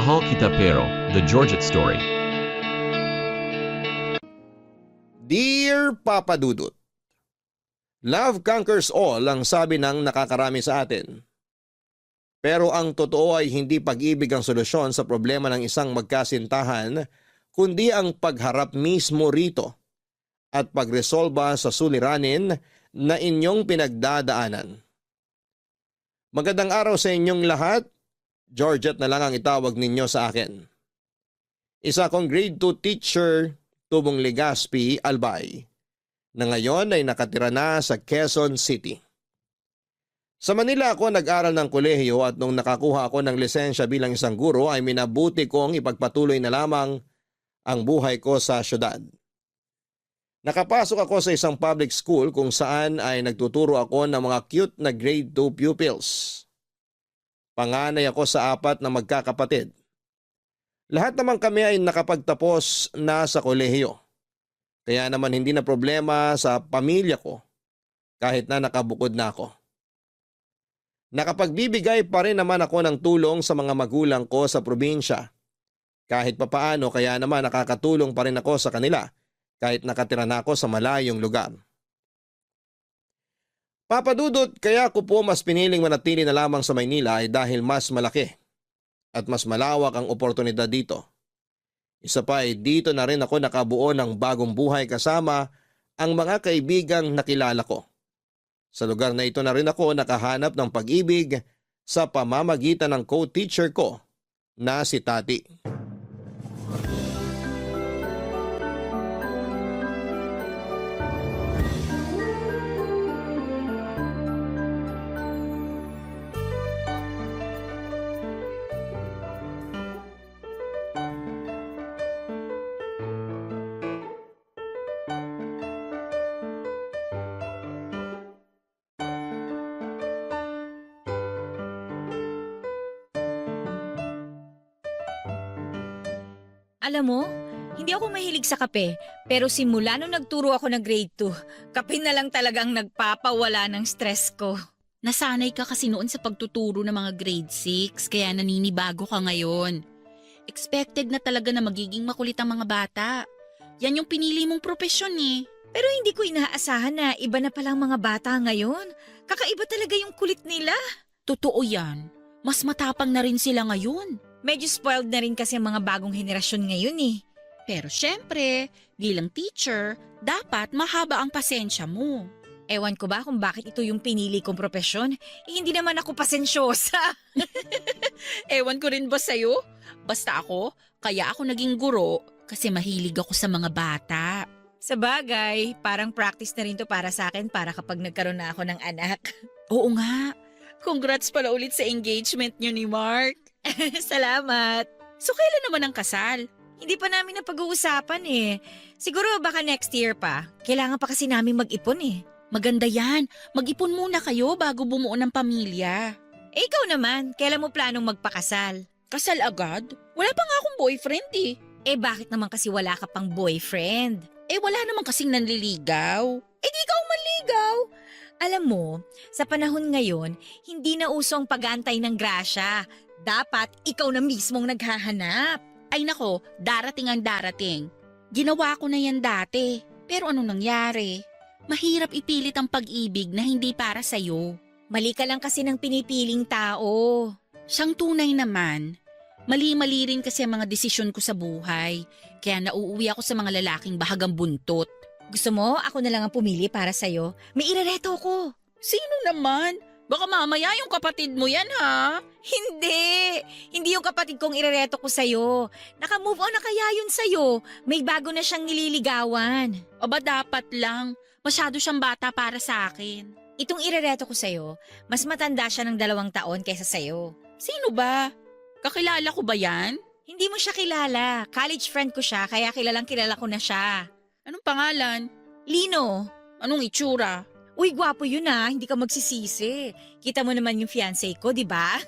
Mahal Kita Pero, The Georgette Story. Dear Papa Dudut, love conquers all ang sabi ng nakakarami sa atin. Pero ang totoo ay hindi pag-ibig ang solusyon sa problema ng isang magkasintahan, kundi ang pagharap mismo rito at pagresolba sa suliranin na inyong pinagdadaanan. Magandang araw sa inyong lahat. Georgette na lang ang itawag ninyo sa akin. Isa akong grade 2 teacher, Tubong Legazpi, Albay, na ngayon ay nakatira na sa Quezon City. Sa Manila ako nag-aral ng kolehiyo at nung nakakuha ako ng lisensya bilang isang guro ay minabuti kong ipagpatuloy na lamang ang buhay ko sa syudad. Nakapasok ako sa isang public school kung saan ay nagtuturo ako ng mga cute na grade 2 pupils. Panganay ako sa 4 na magkakapatid. Lahat naman kami ay nakapagtapos na sa kolehiyo. Kaya naman hindi na problema sa pamilya ko kahit na nakabukod na ako. Nakapagbibigay pa rin naman ako ng tulong sa mga magulang ko sa probinsya. Kahit papaano kaya naman nakakatulong pa rin ako sa kanila kahit nakatira na ako sa malayong lugar. Papa Dudut, kaya ko po mas piniling manatili na lamang sa Maynila ay dahil mas malaki at mas malawak ang oportunidad dito. Isa pa ay dito na rin ako nakabuo ng bagong buhay kasama ang mga kaibigang nakilala ko. Sa lugar na ito na rin ako nakahanap ng pag-ibig sa pamamagitan ng co-teacher ko na si Tati. Alam mo, hindi ako mahilig sa kape, pero simula nung nagturo ako ng grade 2, kape na lang talagang nagpapawala ng stress ko. Nasanay ka kasi noon sa pagtuturo ng mga grade 6, kaya naninibago ka ngayon. Expected na talaga na magiging makulit ang mga bata. Yan yung pinili mong propesyon eh. Pero hindi ko inaasahan na iba na palang mga bata ngayon. Kakaiba talaga yung kulit nila. Totoo yan. Mas matapang na rin sila ngayon. Medyo spoiled na rin kasi ang mga bagong henerasyon ngayon eh. Pero syempre, bilang teacher, dapat mahaba ang pasensya mo. Ewan ko ba kung bakit ito yung pinili kong propesyon? Hindi naman ako pasensyosa. Ewan ko rin ba sa'yo? Basta ako, kaya ako naging guro kasi mahilig ako sa mga bata. Sa bagay, parang practice na rin to para sa akin para kapag nagkaroon na ako ng anak. Oo nga. Congrats pala ulit sa engagement niyo ni Mark. Salamat. So kailan naman ang kasal? Hindi pa namin napag-uusapan eh. Siguro baka next year pa. Kailangan pa kasi namin mag-ipon eh. Maganda yan. Mag-ipon muna kayo bago bumuo ng pamilya. Eh ikaw naman, kailan mo planong magpakasal? Kasal agad? Wala pa nga akong boyfriend eh. Eh bakit naman kasi wala ka pang boyfriend? Eh wala naman kasing nanliligaw. Eh di ikaw manligaw. Alam mo, sa panahon ngayon, hindi na uso ang pag-aantay ng grasya. Dapat ikaw na mismong naghahanap. Ay nako, darating ang darating. Ginawa ko na yan dati. Pero anong nangyari? Mahirap ipilit ang pag-ibig na hindi para sa'yo. Mali ka lang kasi ng pinipiling tao. Siyang tunay naman. Mali-mali rin kasi ang mga desisyon ko sa buhay. Kaya nauuwi ako sa mga lalaking bahagang buntot. Gusto mo, ako na lang ang pumili para sa'yo? May irereto ko. Sino naman? Baka mamaya yung kapatid mo yan ha? Hindi! Hindi yung kapatid kong irereto ko sa'yo. Naka-move on na kaya yun sa'yo. May bago na siyang nililigawan. Aba dapat lang. Masyado siyang bata para sa akin. Itong irereto ko sa'yo, mas matanda siya ng 2 taon kaysa sa'yo. Sino ba? Kakilala ko ba yan? Hindi mo siya kilala. College friend ko siya, kaya kilala ko na siya. Anong pangalan? Lino. Anong itsura? Uy, gwapo yun ah. Hindi ka magsisisi. Kita mo naman yung fiancé ko, di ba?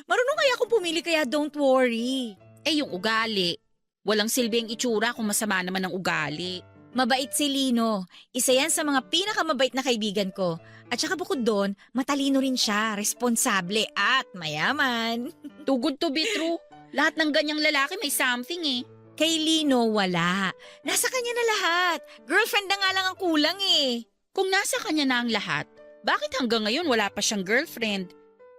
Marunong kaya akong pumili kaya don't worry. Eh yung ugali. Walang silbi ang itsura kung masama naman ang ugali. Mabait si Lino. Isa yan sa mga pinakamabait na kaibigan ko. At saka bukod doon, matalino rin siya, responsable at mayaman. Too good to be true. Lahat ng ganyang lalaki may something eh. Kay Lino, wala. Nasa kanya na lahat. Girlfriend na nga lang ang kulang eh. Kung nasa kanya na ang lahat, bakit hanggang ngayon wala pa siyang girlfriend?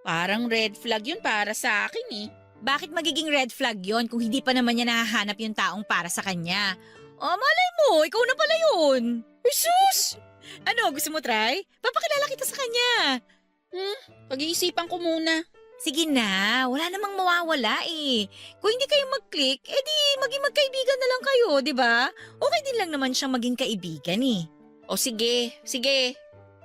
Parang red flag yun para sa akin eh. Bakit magiging red flag yon kung hindi pa naman niya nahahanap yung taong para sa kanya? Oh, malay mo, ikaw na pala yun. Jesus! Ano, gusto mo try? Papakilala kita sa kanya. Pag-iisipan ko muna. Sige na, wala namang mawawala eh. Kung hindi kayo mag-click, edi maging magkaibigan na lang kayo, di ba? Okay din lang naman siyang maging kaibigan eh. O sige.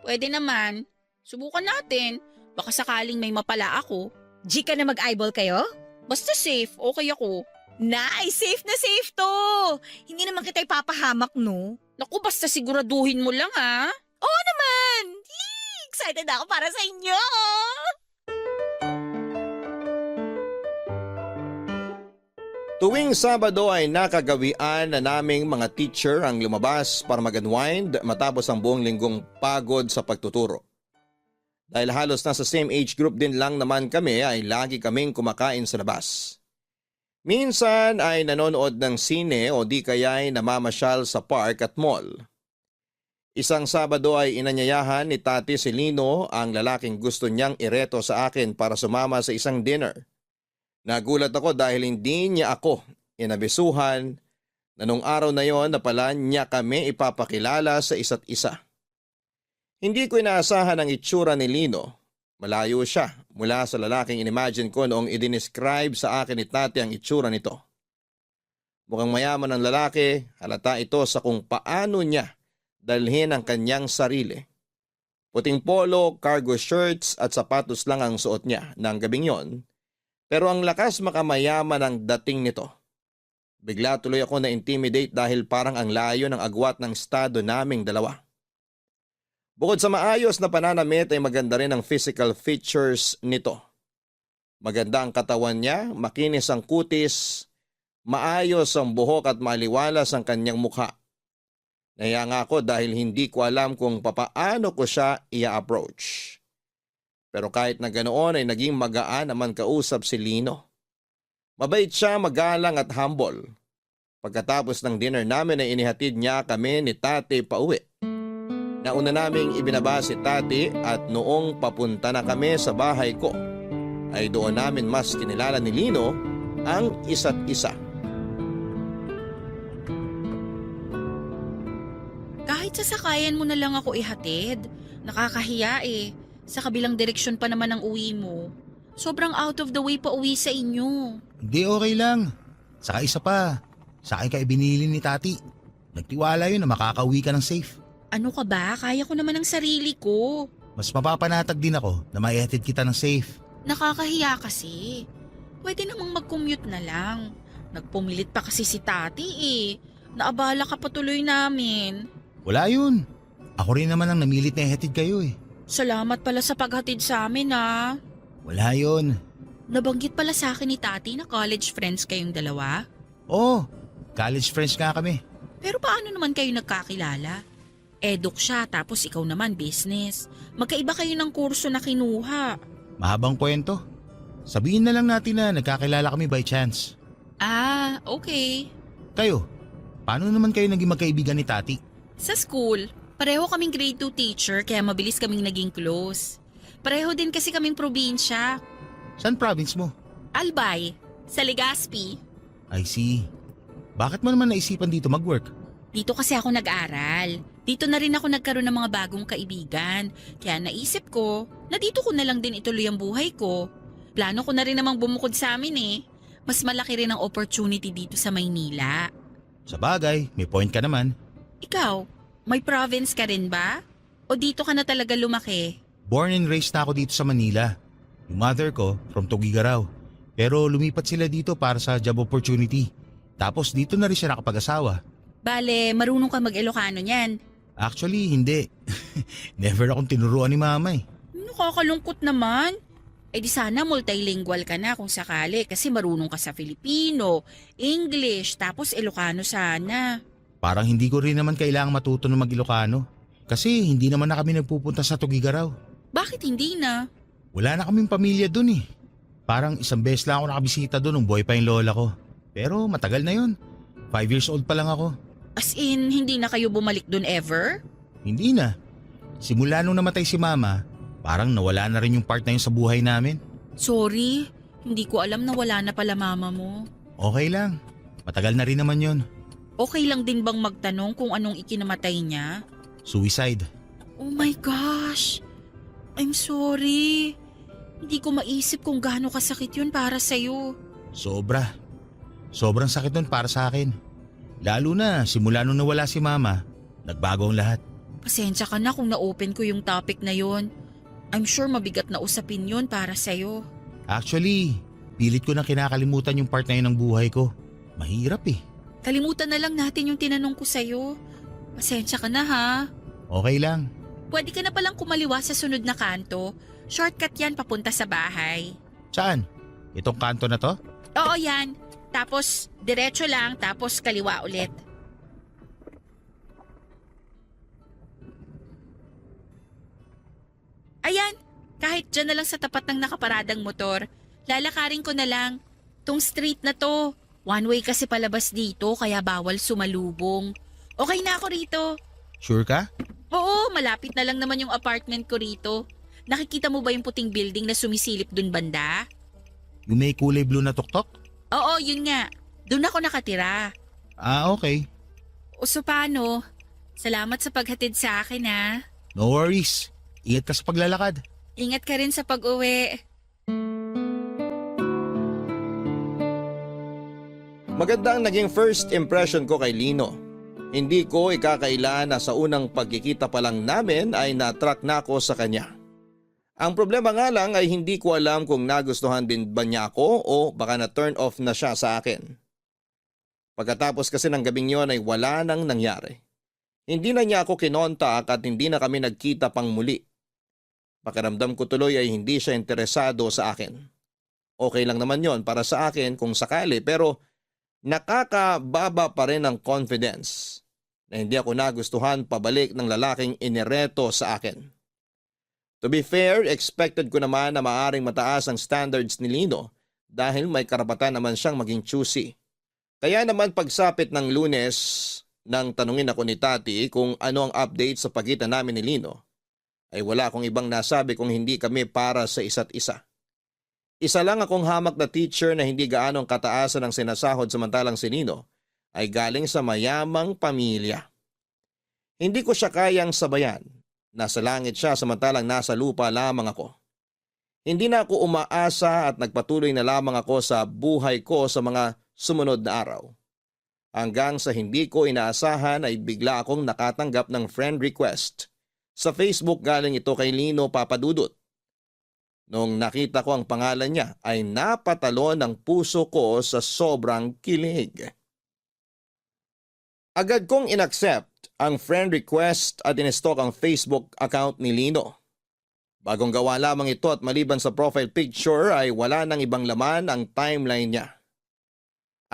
Pwede naman. Subukan natin. Baka sakaling may mapala ako. G ka na mag-eyeball kayo? Basta safe, okay ako. Nice, safe na safe to. Hindi naman kita ipapahamak, no? Naku, basta siguraduhin mo lang ha. Oo naman! Yee! Excited ako para sa inyo! Tuwing Sabado ay nakagawian na naming mga teacher ang lumabas para mag-unwind matapos ang buong linggong pagod sa pagtuturo. Dahil halos nasa same age group din lang naman kami ay lagi kaming kumakain sa labas. Minsan ay nanonood ng sine o di kaya'y namamasyal sa park at mall. Isang Sabado ay inanyayahan ni Tati si Lino ang lalaking gusto niyang ireto sa akin para sumama sa isang dinner. Nagulat ako dahil hindi niya ako inabisuhan na nung araw na yon na pala niya kami ipapakilala sa isa't isa. Hindi ko inaasahan ang itsura ni Lino. Malayo siya mula sa lalaking inimagine ko noong idinescribe sa akin ni Tati ang itsura nito. Mukhang mayaman ang lalaki, halata ito sa kung paano niya dalhin ang kanyang sarili. Puting polo, cargo shirts at sapatos lang ang suot niya ng gabing yon. Pero ang lakas makamayaman ang dating nito. Bigla tuloy ako na-intimidate dahil parang ang layo ng agwat ng estado naming dalawa. Bukod sa maayos na pananamit ay maganda rin ang physical features nito. Maganda ang katawan niya, makinis ang kutis, maayos ang buhok at maliwalas ang kanyang mukha. Nahiya nga ako dahil hindi ko alam kung papaano ko siya i-approach. Pero kahit na ganoon ay naging magaan naman kausap si Lino. Mabait siya, magalang at humble. Pagkatapos ng dinner namin ay inihatid niya kami ni Tati pauwi. Nauna naming ibinaba si Tati at noong papunta na kami sa bahay ko, ay doon namin mas kinilala ni Lino ang isa't isa. Kahit sasakayan mo na lang ako ihatid, nakakahiya eh. Sa kabilang direksyon pa naman ang uwi mo. Sobrang out of the way pa uwi sa inyo. Hindi, okay lang. Saka isa pa, sa akin ka ibinili ni Tati. Nagtiwala yun na makakauwi ka ng safe. Ano ka ba? Kaya ko naman ang sarili ko. Mas mapapanatag din ako na maihatid kita ng safe. Nakakahiya kasi. Pwede namang mag-commute na lang. Nagpumilit pa kasi si Tati eh. Naabala ka pa tuloy namin. Wala yun. Ako rin naman ang namilit na ihatid kayo eh. Salamat pala sa paghatid sa amin ah. Wala yun. Nabanggit pala sa akin ni Tati na college friends kayong dalawa. Oo, college friends nga kami. Pero paano naman kayo nagkakilala? Eduk siya tapos ikaw naman business. Magkaiba kayo ng kurso na kinuha. Mahabang kwento. Sabihin na lang natin na nagkakilala kami by chance. Ah, okay. Kayo, paano naman kayo naging magkaibigan ni Tati? Sa school, pareho kaming grade 2 teacher kaya mabilis kaming naging close. Pareho din kasi kaming probinsya. Saan province mo? Albay, sa Legazpi. I see. Bakit mo naman naisipan dito mag-work? Dito kasi ako nag-aral. Dito na rin ako nagkaroon ng mga bagong kaibigan. Kaya naisip ko na dito ko na lang din ituloy ang buhay ko. Plano ko na rin namang bumukod sa amin eh. Mas malaki rin ang opportunity dito sa Maynila. Sa bagay, may point ka naman. Ikaw, may province ka rin ba? O dito ka na talaga lumaki? Born and raised na ako dito sa Manila. Yung mother ko, from Tugigaraw. Pero lumipat sila dito para sa job opportunity. Tapos dito na rin siya nakapag-asawa. Bale, marunong ka mag-Ilocano niyan. Actually, hindi. Never akong tinuruan ni mama eh. Nakakalungkot naman. Eh di sana multilingual ka na kung sakali kasi marunong ka sa Filipino, English, tapos Ilocano sana. Parang hindi ko rin naman kailangang matuto ng mag-Ilocano. Kasi hindi naman na kami nagpupunta sa Tugigaraw. Bakit hindi na? Wala na kaming pamilya dun eh. Parang isang beses lang ako nakabisita doon nung buhay pa yung lola ko. Pero matagal na yun. 5 years old pa lang ako. As in, hindi na kayo bumalik dun ever? Hindi na. Simula nung namatay si mama, parang nawala na rin yung part na yun sa buhay namin. Sorry, hindi ko alam na wala na pala mama mo. Okay lang. Matagal na rin naman yun. Okay lang din bang magtanong kung anong ikinamatay niya? Suicide. Oh my gosh! I'm sorry. Hindi ko maisip kung gaano kasakit yun para sa'yo. Sobra. Sobrang sakit nun para sa akin. Lalo na simula nung nawala si mama, nagbago ang lahat. Pasensya ka na kung na-open ko yung topic na yun. I'm sure mabigat na usapin yun para sa'yo. Actually, pilit ko na kinakalimutan yung part na yun ng buhay ko. Mahirap eh. Kalimutan na lang natin yung tinanong ko sa'yo. Pasensya ka na ha. Okay lang. Pwede ka na palang kumaliwa sa sunod na kanto. Shortcut yan papunta sa bahay. Saan? Itong kanto na to? Oo yan. Tapos diretso lang tapos kaliwa ulit. Ayan, kahit dyan na lang sa tapat ng nakaparadang motor. Lalakarin ko na lang. Tong street na to. One way kasi palabas dito kaya bawal sumalubong. Okay na ako rito. Sure ka? Oo, malapit na lang naman yung apartment ko rito. Nakikita mo ba yung puting building na sumisilip dun banda? Yung may kulay blue na tuktok? Oo, yun nga. Doon ako nakatira. Ah, okay. O so paano? Salamat sa paghatid sa akin ha. No worries. Ingat ka sa paglalakad. Ingat ka rin sa pag-uwi. Maganda ang naging first impression ko kay Lino. Hindi ko ikakaila na sa unang pagkikita pa lang namin ay na-attract na ako sa kanya. Ang problema nga lang ay hindi ko alam kung nagustuhan din ba niya ako o baka na-turn off na siya sa akin. Pagkatapos kasi ng gabing yon ay wala nang nangyari. Hindi na niya ako kinontak at hindi na kami nagkita pang muli. Pakiramdam ko tuloy ay hindi siya interesado sa akin. Okay lang naman yon para sa akin kung sakali pero nakakababa pa rin ang confidence na hindi ako nagustuhan pabalik ng lalaking inireto sa akin. To be fair, expected ko naman na maaring mataas ang standards ni Lino dahil may karapatan naman siyang maging choosy. Kaya naman pagsapit ng Lunes nang tanungin ako ni Tati kung ano ang update sa pagitan namin ni Lino, ay wala akong ibang nasabi kung hindi kami para sa isa't isa. Isa lang akong hamak na teacher na hindi gaanong kataasan ang sinasahod samantalang si Lino ay galing sa mayamang pamilya. Hindi ko siya kayang sabayan. Nasa langit siya samantalang nasa lupa lamang ako. Hindi na ako umaasa at nagpatuloy na lamang ako sa buhay ko sa mga sumunod na araw. Hanggang sa hindi ko inaasahan ay bigla akong nakatanggap ng friend request. Sa Facebook galing ito kay Lino Papadudut. Nung nakita ko ang pangalan niya ay napatalon ang puso ko sa sobrang kilig. Agad kong inaccept ang friend request at in-stalk ang Facebook account ni Lino. Bagong gawa lamang ito at maliban sa profile picture ay wala nang ibang laman ang timeline niya.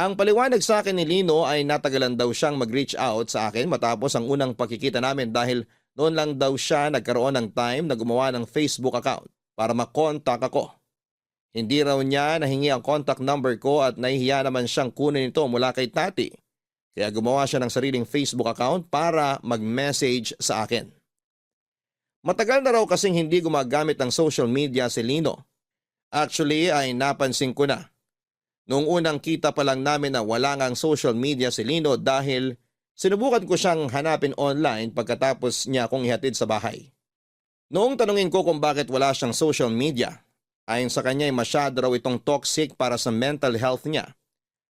Ang paliwanag sa akin ni Lino ay natagalan daw siyang mag-reach out sa akin matapos ang unang pagkikita namin dahil noon lang daw siya nagkaroon ng time na gumawa ng Facebook account para makontak ako. Hindi raw niya nahingi ang contact number ko at nahihiya naman siyang kunin ito mula kay Tati. Kaya gumawa siya ng sariling Facebook account para mag-message sa akin. Matagal na raw kasing hindi gumagamit ng social media si Lino. Actually ay napansin ko na. Noong unang kita pa lang namin na wala ngang social media si Lino dahil sinubukan ko siyang hanapin online pagkatapos niya akong ihatid sa bahay. Noong tanungin ko kung bakit wala siyang social media, ayon sa kanya ay masyado raw itong toxic para sa mental health niya.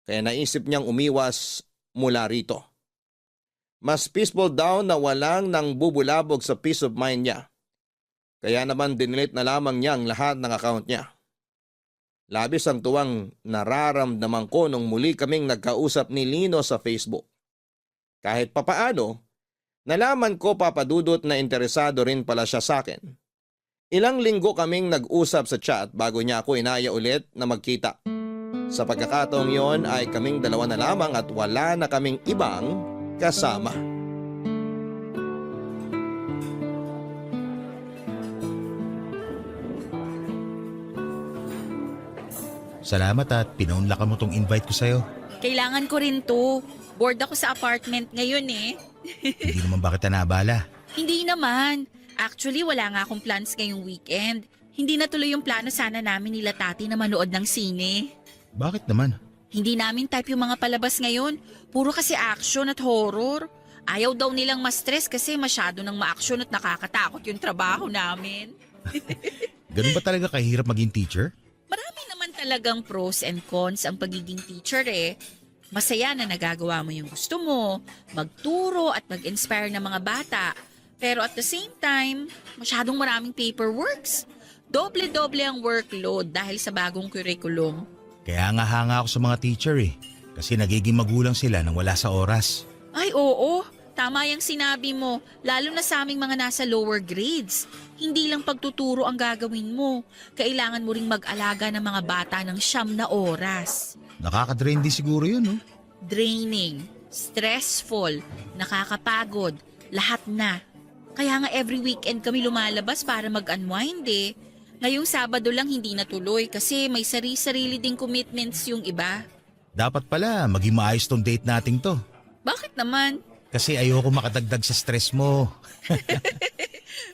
Kaya naisip niyang umiwas mula rito. Mas peaceful daw na walang nang bubulabog sa peace of mind niya. Kaya naman dinelete na lamang niya ang lahat ng account niya. Labis ang tuwang nararamdaman ko nung muli kaming nagkausap ni Lino sa Facebook. Kahit papaano, nalaman ko Papadudot na interesado rin pala siya sa akin. Ilang linggo kaming nag-usap sa chat bago niya ako inaya ulit na magkita. Sa pagkakataong yon ay kaming dalawa na lamang at wala na kaming ibang kasama. Salamat at pinaunlakan mo tong invite ko sa'yo. Kailangan ko rin to. Bored ako sa apartment ngayon eh. Hindi naman ba kita nabala? Hindi naman. Actually, wala nga akong plans ngayong weekend. Hindi natuloy yung plano sana namin nila tati na manood ng sine. Bakit naman? Hindi namin type yung mga palabas ngayon. Puro kasi action at horror. Ayaw daw nilang ma-stress kasi masyado nang ma-action at nakakatakot yung trabaho namin. Ganun ba talaga kahirap maging teacher? Marami naman talagang pros and cons ang pagiging teacher eh. Masaya na nagagawa mo yung gusto mo, magturo at mag-inspire ng mga bata. Pero at the same time, masyadong maraming paperworks. Doble-doble ang workload dahil sa bagong curriculum. Kaya nga hanga ako sa mga teacher eh. Kasi nagiging magulang sila nang wala sa oras. Ay oo, tama yung sinabi mo. Lalo na sa aming mga nasa lower grades. Hindi lang pagtuturo ang gagawin mo. Kailangan mo ring mag-alaga ng mga bata ng 9 na oras. Nakaka-drain din siguro yun, no? Draining, stressful, nakakapagod, lahat na. Kaya nga every weekend kami lumalabas para mag-unwind eh. Ngayong Sabado lang hindi natuloy kasi may sarili-sarili ding commitments yung iba. Dapat pala maging maayos tong date nating to. Bakit naman? Kasi ayoko makadagdag sa stress mo.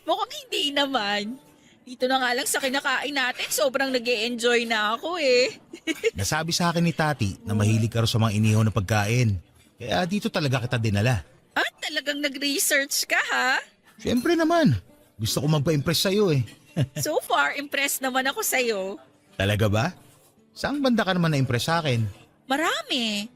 Mukhang hindi naman. Dito na nga lang sa kinakain natin, sobrang nag-e-enjoy na ako eh. Nasabi sa akin ni Tati na mahilig ka raw sa mga inihaw na pagkain. Kaya dito talaga kita dinala. At talagang nag-research ka ha? Siyempre naman. Gusto ko magpa-impress sa'yo eh. So far, impressed naman ako sa'yo. Talaga ba? Saang banda ka naman na-impress sa akin? Marami.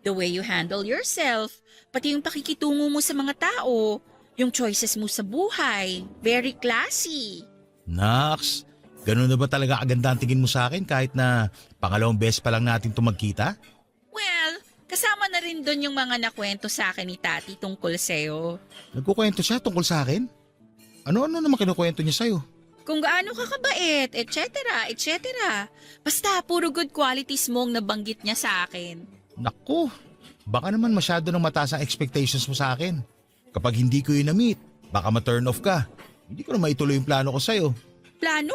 The way you handle yourself, pati yung pakikitungo mo sa mga tao, yung choices mo sa buhay, very classy. Naks, ganun na ba talaga kaganda ang tingin mo sa akin kahit na pangalawang beses pa lang natin ito magkita? Well, kasama na rin doon yung mga nakwento sa akin ni Tati tungkol sa'yo. Nagkukwento siya tungkol sa akin? Ano-ano naman kinukwento niya sa'yo? Kung gaano ka kabait, etc., etc. Basta puro good qualities mo ang nabanggit niya sa akin. Naku, baka naman masyado ng mataas ang expectations mo sa akin. Kapag hindi ko yun na-meet, baka ma-turn off ka. Hindi ko na maituloy yung plano ko sa'yo. Plano?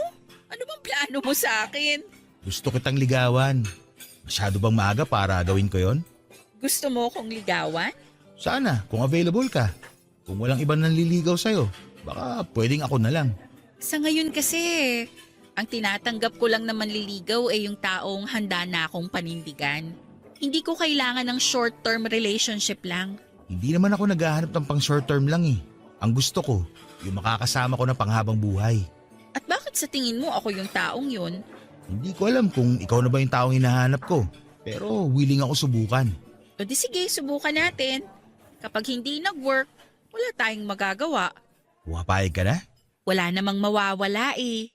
Ano bang plano mo sa akin? Gusto kitang ligawan. Masyado bang maaga para gawin ko yon? Gusto mo kong ligawan? Sana, kung available ka. Kung walang ibang nanliligaw sa'yo, baka pwedeng ako na lang. Sa ngayon kasi, ang tinatanggap ko lang na manliligaw ay yung taong handa na akong panindigan. Hindi ko kailangan ng short-term relationship lang. Hindi naman ako naghahanap ng pang short term lang eh. Ang gusto ko, yung makakasama ko na panghabang buhay. At bakit sa tingin mo ako yung taong yun? Hindi ko alam kung ikaw na ba yung taong hinahanap ko. Pero willing ako subukan. O di sige, subukan natin. Kapag hindi nag-work, wala tayong magagawa. Pumapayag ka na? Wala namang mawawala eh.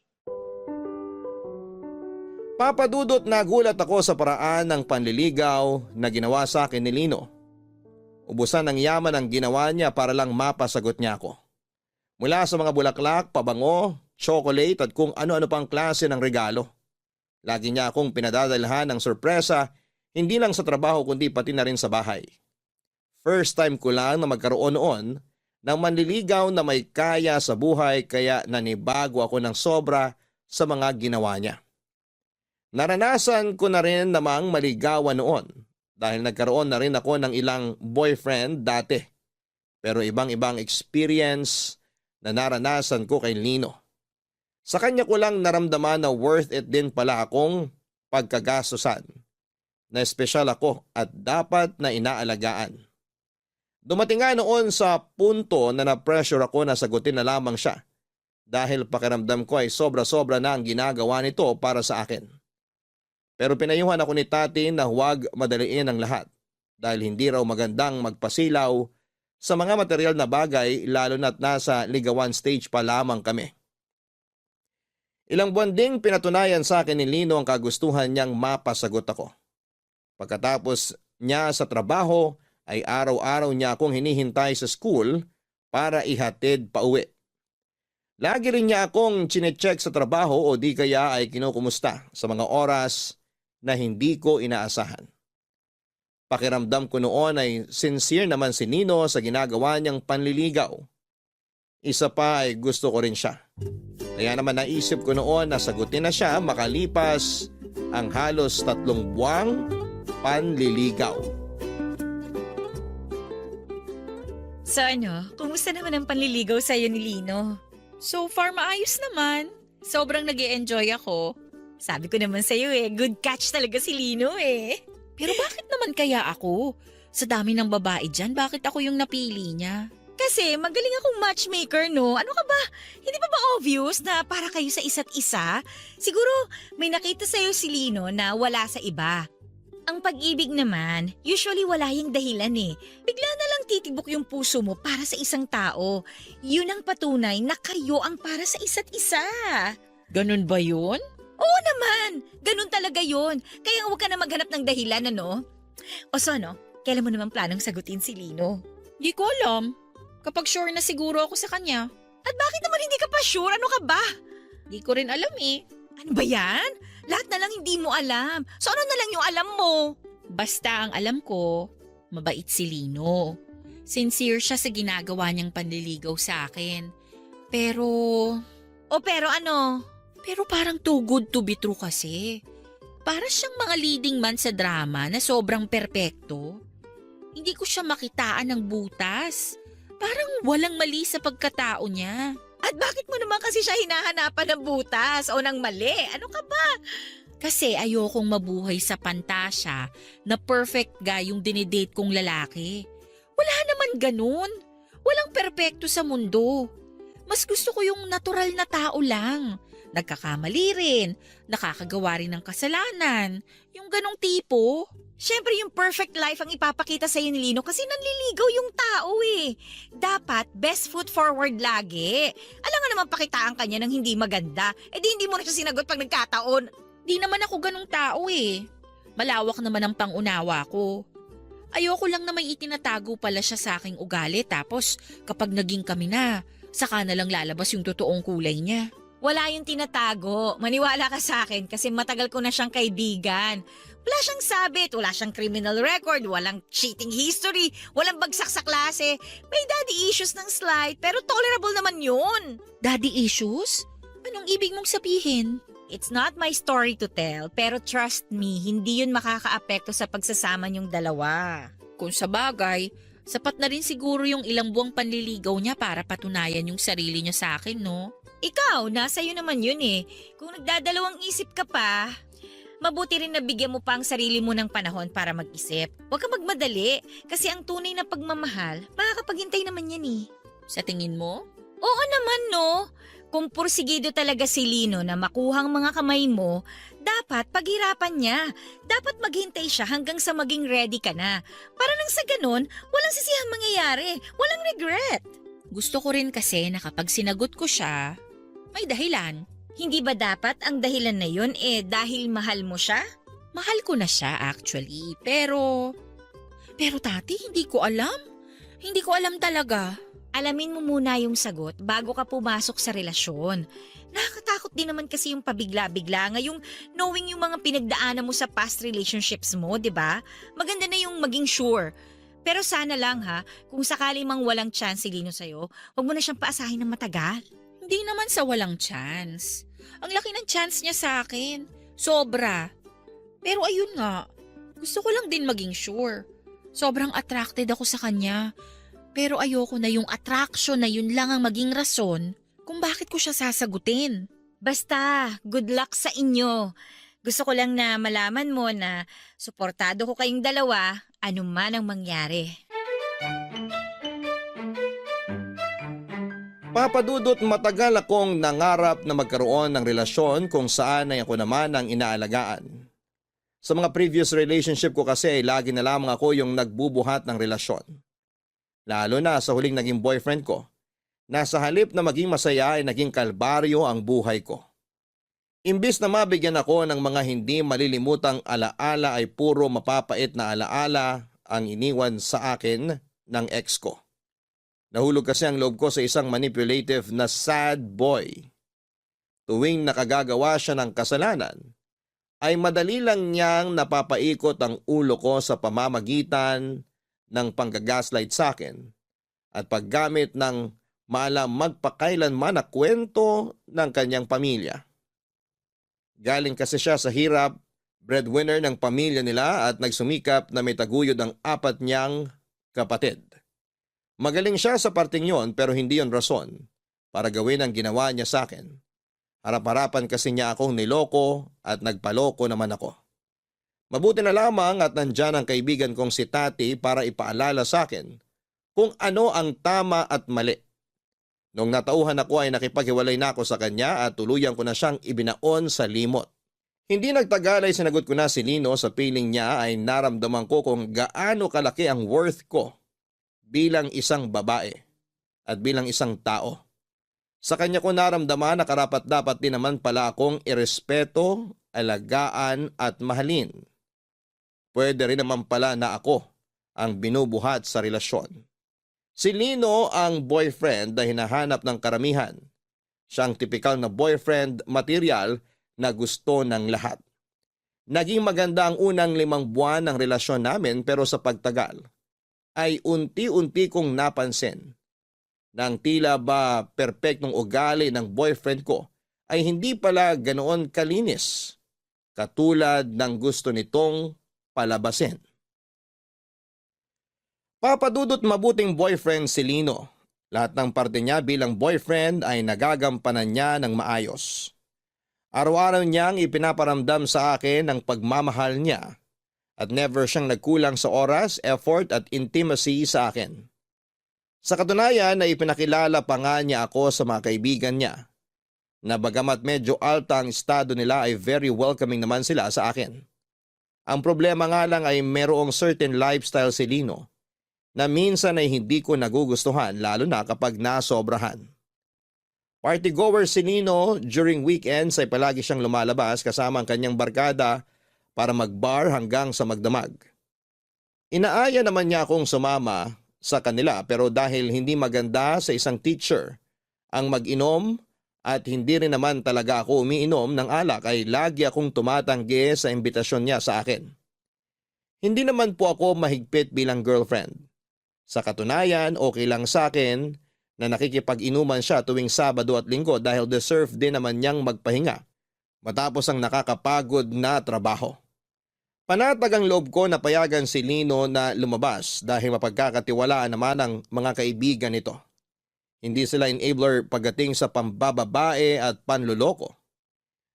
Papadudot nagulat ako sa paraan ng panliligaw na ginawa sa akin ni Lino. Ubusan ng yaman ang ginawa niya para lang mapasagot niya ako. Mula sa mga bulaklak, pabango, chocolate at kung ano-ano pang klase ng regalo. Lagi niya akong pinadadalhan ng sorpresa, hindi lang sa trabaho kundi pati na rin sa bahay. First time ko lang na magkaroon noon ng manliligaw na may kaya sa buhay kaya nanibago ako ng sobra sa mga ginawa niya. Naranasan ko na rin namang maligawan noon dahil nagkaroon na rin ako ng ilang boyfriend dati. Pero ibang-ibang experience na naranasan ko kay Lino. Sa kanya ko lang naramdaman na worth it din pala akong pagkagastusan. Na espesyal ako at dapat na inaalagaan. Dumating nga noon sa punto na na-pressure ako na sagutin na lamang siya dahil pakiramdam ko ay sobra-sobra na ang ginagawa nito para sa akin. Pero pinayuhan ako ni Tati na huwag madaliin ang lahat dahil hindi raw magandang magpasilaw sa mga material na bagay lalo na't nasa ligawan stage pa lamang kami. Ilang buwan ding pinatunayan sa akin ni Lino ang kagustuhan niyang mapasagot ako. Pagkatapos niya sa trabaho ay araw-araw niya akong hinihintay sa school para ihatid pa uwi. Lagi rin niya akong chinecheck sa trabaho o di kaya ay kinukumusta sa mga oras na hindi ko inaasahan. Pakiramdam ko noon ay sincere naman si Nino sa ginagawa niyang panliligaw. Isa pa ay gusto ko rin siya. Kaya naman naisip ko noon na sagutin na siya makalipas ang halos 3 buwang panliligaw. So ano, kumusta naman ang panliligaw sa'yo ni Lino? So far, maayos naman. Sobrang nag-e-enjoy ako. Sabi ko naman sa'yo good catch talaga si Lino Pero bakit naman kaya ako? Sa dami ng babae dyan, bakit ako yung napili niya? Kasi magaling akong matchmaker, no? Ano ka ba? Hindi pa ba obvious na para kayo sa isa't isa? Siguro may nakita sa'yo si Lino na wala sa iba. Ang pag-ibig naman, usually wala yung dahilan Bigla na lang titibok yung puso mo para sa isang tao. Yun ang patunay na kayo ang para sa isa't isa. Ganun ba yun? Oo naman, ganun talaga yun. Kaya huwag ka na maghanap ng dahilan, ano? O so, kailan mo naman planong sagutin si Lino? Di ko alam. Kapag sure na siguro ako sa kanya. At bakit naman hindi ka pa sure? Ano ka ba? Di ko rin alam Ano ba yan? Lahat na lang hindi mo alam. So ano na lang yung alam mo? Basta ang alam ko, mabait si Lino. Sincere siya sa ginagawa niyang panliligaw sa akin. Pero Pero ano? Pero parang too good to be true kasi. Para siyang mga leading man sa drama na sobrang perpekto. Hindi ko siya makitaan ng butas. Parang walang mali sa pagkatao niya. At bakit mo naman kasi siya hinahanapan ng butas o ng mali? Ano ka ba? Kasi ayokong mabuhay sa pantasya na perfect guy yung dinidate kong lalaki. Wala naman ganun. Walang perpekto sa mundo. Mas gusto ko yung natural na tao lang. Nagkakamali rin, nakakagawa rin ng kasalanan. Yung ganong tipo. Siyempre yung perfect life ang ipapakita sa'yo ni Lino kasi nanliligaw yung tao Dapat best foot forward lagi. Alam nga naman pakitaan kanya ng hindi maganda. Di hindi mo na siya sinagot pag nagkataon. Di naman ako ganong tao Malawak naman ang pangunawa ko. Ayoko lang na may itinatago pala siya sa aking ugali tapos kapag naging kami na, saka na lang lalabas yung totoong kulay niya. Wala yung tinatago. Maniwala ka sa akin kasi matagal ko na siyang kaibigan. Wala siyang sabit, wala siyang criminal record, walang cheating history, walang bagsak sa klase. May daddy issues ng slight pero tolerable naman yun. Daddy issues? Anong ibig mong sabihin? It's not my story to tell pero trust me, hindi yun makakaapekto sa pagsasama niyong dalawa. Kung sa bagay, sapat na rin siguro yung ilang buwang panliligaw niya para patunayan yung sarili niya sa akin, no? Ikaw, nasa iyo naman yun Kung nagdadalawang isip ka pa, mabuti rin na bigyan mo pa ang sarili mo ng panahon para mag-isip. Huwag ka magmadali kasi ang tunay na pagmamahal, makakapaghintay naman yan Sa tingin mo? Oo naman Kung pursigido talaga si Lino na makuhang mga kamay mo, dapat paghirapan niya. Dapat maghintay siya hanggang sa maging ready ka na. Para nang sa ganun, walang sisihang mangyayari, walang regret. Gusto ko rin kasi na kapag sinagot ko siya, may dahilan. Hindi ba dapat ang dahilan na yun dahil mahal mo siya? Mahal ko na siya actually, pero tati, hindi ko alam. Hindi ko alam talaga. Alamin mo muna yung sagot bago ka pumasok sa relasyon. Nakakatakot din naman kasi yung pabigla-bigla ngayong knowing yung mga pinagdaanan mo sa past relationships mo, di ba? Maganda na yung maging sure. Pero sana lang kung sakali mang walang chance si Lino sa'yo, huwag mo na siyang paasahin ng matagal. Hindi naman sa walang chance. Ang laki ng chance niya sa akin. Sobra. Pero ayun nga, gusto ko lang din maging sure. Sobrang attracted ako sa kanya. Pero ayoko na yung attraction na yun lang ang maging rason kung bakit ko siya sasagutin. Basta, good luck sa inyo. Gusto ko lang na malaman mo na suportado ko kayong dalawa, anuman ang mangyari. Papadudot, matagal akong nangarap na magkaroon ng relasyon kung saan ay ako naman ang inaalagaan. Sa mga previous relationship ko kasi lagi na lamang ako yung nagbubuhat ng relasyon. Lalo na sa huling naging boyfriend ko, na sa halip na maging masaya ay naging kalbaryo ang buhay ko. Imbis na mabigyan ako ng mga hindi malilimutang alaala ay puro mapapait na alaala ang iniwan sa akin ng ex ko. Nahulog kasi ang loob ko sa isang manipulative na sad boy. Tuwing nakagagawa siya ng kasalanan, ay madali lang niyang napapaikot ang ulo ko sa pamamagitan ng panggagaslight sa akin at paggamit ng maalam magpakailanman na kwento ng kanyang pamilya. Galing kasi siya sa hirap, breadwinner ng pamilya nila at nagsumikap na may taguyod ang 4 niyang kapatid. Magaling siya sa parting yon pero hindi yon rason para gawin ang ginawa niya sa akin. Harap-harapan kasi niya akong niloko at nagpaloko naman ako. Mabuti na lamang at nandyan ang kaibigan kong si Tati para ipaalala sa akin kung ano ang tama at mali. Nung natauhan ako ay nakipaghiwalay na ako sa kanya at tuluyan ko na siyang ibinaon sa limot. Hindi nagtagal ay sinagot ko na si Lino sa piling niya ay naramdaman ko kung gaano kalaki ang worth ko bilang isang babae at bilang isang tao. Sa kanya ko naramdaman na karapat-dapat din naman pala akong irespeto, alagaan at mahalin. Pwede rin naman pala na ako ang binubuhat sa relasyon. Si Lino ang boyfriend na hinahanap ng karamihan. Siyang tipikal na boyfriend material na gusto ng lahat. Naging maganda ang unang 5 buwan ng relasyon namin pero sa pagtagal ay unti-unti kong napansin na ang tila ba perpektong ugali ng boyfriend ko ay hindi pala ganoon kalinis katulad ng gusto nitong palabasin. Papadudot mabuting boyfriend si Lino. Lahat ng parte niya bilang boyfriend ay nagagampanan niya ng maayos. Araw-araw niyang ipinaparamdam sa akin ang pagmamahal niya at never siyang nagkulang sa oras, effort at intimacy sa akin. Sa katunayan ay ipinakilala pa nga niya ako sa mga kaibigan niya na bagamat medyo alta ang estado nila ay very welcoming naman sila sa akin. Ang problema nga lang ay merong certain lifestyle si Lino na minsan ay hindi ko nagugustuhan lalo na kapag nasobrahan. Party goer si Lino, during weekends ay palagi siyang lumalabas kasama ang kanyang barkada para magbar hanggang sa magdamag. Inaaya naman niya akong sumama sa kanila pero dahil hindi maganda sa isang teacher ang mag-inom at hindi rin naman talaga ako umiinom ng alak ay lagi akong tumatanggi sa imbitasyon niya sa akin. Hindi naman po ako mahigpit bilang girlfriend. Sa katunayan, okay lang sa akin na nakikipag-inuman siya tuwing Sabado at Linggo dahil deserve din naman niyang magpahinga matapos ang nakakapagod na trabaho. Panatag ang loob ko na payagan si Lino na lumabas dahil mapagkakatiwalaan naman ang mga kaibigan nito. Hindi sila enabler pagdating sa pambababae at panluloko.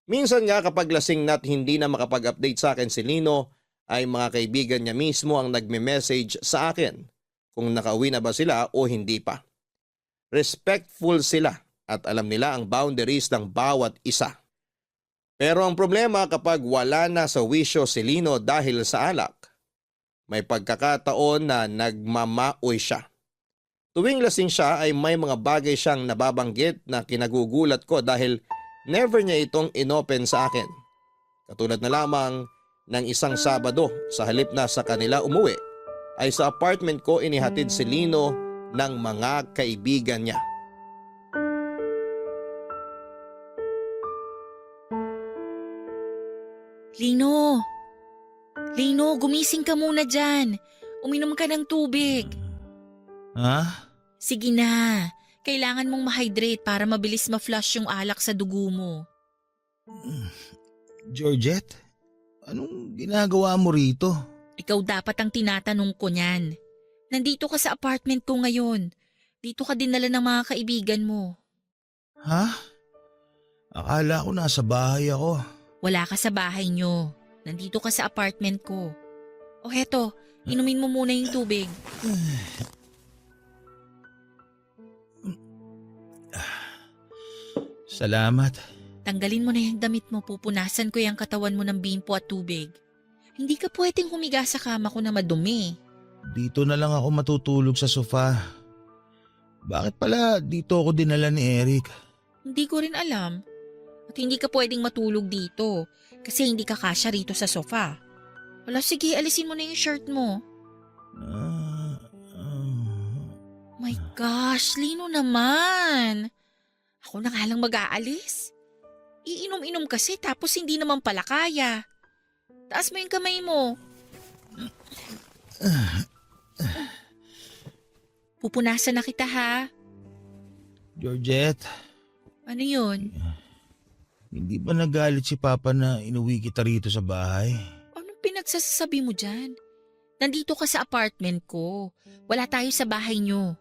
Minsan nga kapag lasing na't hindi na makapag-update sa akin si Lino ay mga kaibigan niya mismo ang nagme-message sa akin kung nakauwi na ba sila o hindi pa. Respectful sila at alam nila ang boundaries ng bawat isa. Pero ang problema kapag wala na sa wisyo si Lino dahil sa alak, may pagkakataon na nagmamaoy siya. Tuwing lasing siya ay may mga bagay siyang nababanggit na kinagugulat ko dahil never niya itong inopen sa akin. Katulad na lamang ng isang Sabado sa halip na sa kanila umuwi, ay sa apartment ko inihatid si Lino ng mga kaibigan niya. Lino! Lino, gumising ka muna dyan. Uminom ka ng tubig. Ha? Sige na. Kailangan mong ma-hydrate para mabilis ma-flush yung alak sa dugo mo. Georgette, anong ginagawa mo rito? Ikaw dapat ang tinatanong ko niyan. Nandito ka sa apartment ko ngayon. Dito ka dinala ng mga kaibigan mo. Ha? Akala ko nasa bahay ako. Wala ka sa bahay nyo. Nandito ka sa apartment ko. O heto, inumin mo muna yung tubig. Salamat. Tanggalin mo na yung damit mo, pupunasan ko yung katawan mo ng bimpo at tubig. Hindi ka pwedeng humiga sa kama ko na madumi. Dito na lang ako matutulog sa sofa. Bakit pala dito ako dinala ni Eric? Hindi ko rin alam. At hindi ka pwedeng matulog dito kasi hindi ka kasya rito sa sofa. Wala, sige, alisin mo na yung shirt mo. My gosh, Lino naman. Ako na nga lang mag-aalis. Iinom-inom kasi tapos hindi naman pala kaya. Taas mo yung kamay mo. Pupunasan na kita ha. Georgette, Ano yun? Hindi ba nagalit si Papa na inuwi kita rito sa bahay? Anong pinagsasabi mo dyan? Nandito ka sa apartment ko. Wala tayo sa bahay nyo.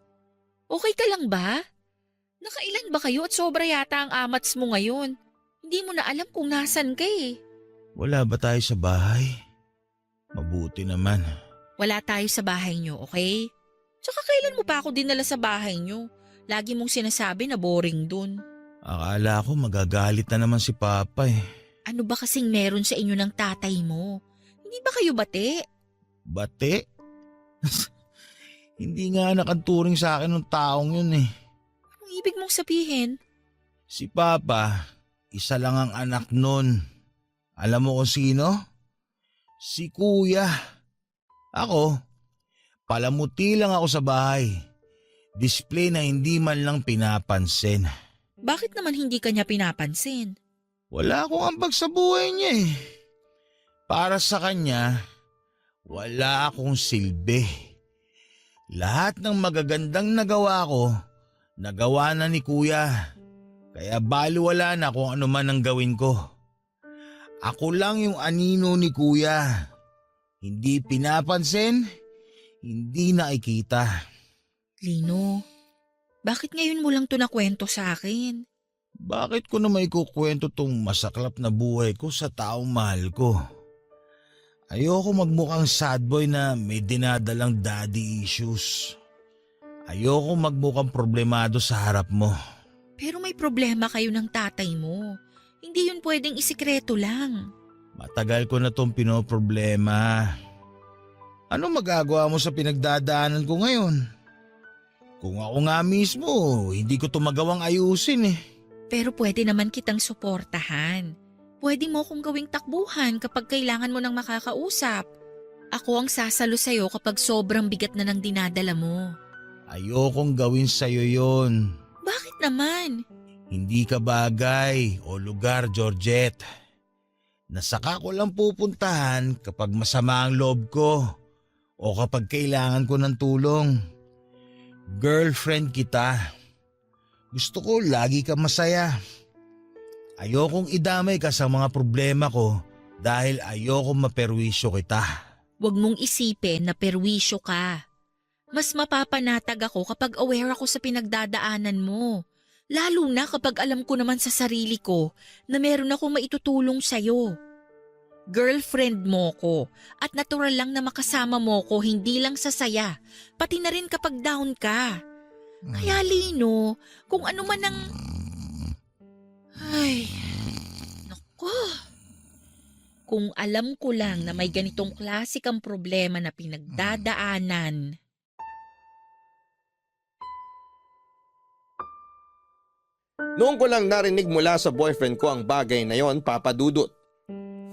Okay ka lang ba? Nakailan ba kayo at sobra yata ang amats mo ngayon? Hindi mo na alam kung nasan ka eh. Wala ba tayo sa bahay? Mabuti naman. Wala tayo sa bahay nyo, okay? Tsaka kailan mo pa ako dinala sa bahay nyo? Lagi mong sinasabi na boring dun. Akala ko magagalit na naman si Papa eh. Ano ba kasing meron sa inyo ng tatay mo? Hindi ba kayo bate? Bate? Hindi nga nakanturing sa akin ng taong yun eh. Anong ibig mong sabihin? Si Papa, isa lang ang anak nun. Alam mo kung sino? Si Kuya. Ako, palamuti lang ako sa bahay. Display na hindi man lang pinapansin. Bakit naman hindi ka niya pinapansin? Wala akong ambag sa buhay niya eh. Para sa kanya, wala akong silbi. Lahat ng magagandang nagawa ko, nagawa na ni Kuya. Kaya baliwala na kung ano man ang gawin ko. Ako lang yung anino ni Kuya. Hindi pinapansin, hindi nakikita. Lino, bakit ngayon mo lang to nakwento sa akin? Bakit ko na may kukwento tong masaklap na buhay ko sa taong mahal ko? Ayoko magmukhang sad boy na may dinadalang daddy issues. Ayoko magmukhang problemado sa harap mo. Pero may problema kayo ng tatay mo. Hindi yun pwedeng isikreto lang. Matagal ko na tong pinoproblema. Ano magagawa mo sa pinagdadaanan ko ngayon? Kung ako nga mismo, hindi ko to magawang ayusin eh. Pero pwede naman kitang suportahan. Pwede mo akong gawing takbuhan kapag kailangan mo ng makakausap. Ako ang sasalo sa'yo kapag sobrang bigat na ng dinadala mo. Ayokong gawin sa'yo yon. Bakit naman? Hindi ka bagay o lugar, Georgette. Nasaka ko lang pupuntahan kapag masama ang loob ko o kapag kailangan ko ng tulong. Girlfriend kita. Gusto ko lagi ka masaya. Ayokong idamay ka sa mga problema ko dahil ayokong maperwisyo kita. Huwag mong isipin na perwisyo ka. Mas mapapanatag ako kapag aware ako sa pinagdadaanan mo. Lalo na kapag alam ko naman sa sarili ko na meron akong maitutulong sa'yo. Girlfriend mo ko at natural lang na makasama mo ko hindi lang sa saya, pati na rin kapag down ka. Kaya Lino, kung ano man ang... Ay, naku. Kung alam ko lang na may ganitong klasikang problema na pinagdadaanan. Noong ko lang narinig mula sa boyfriend ko ang bagay na yon, Papa Dudut.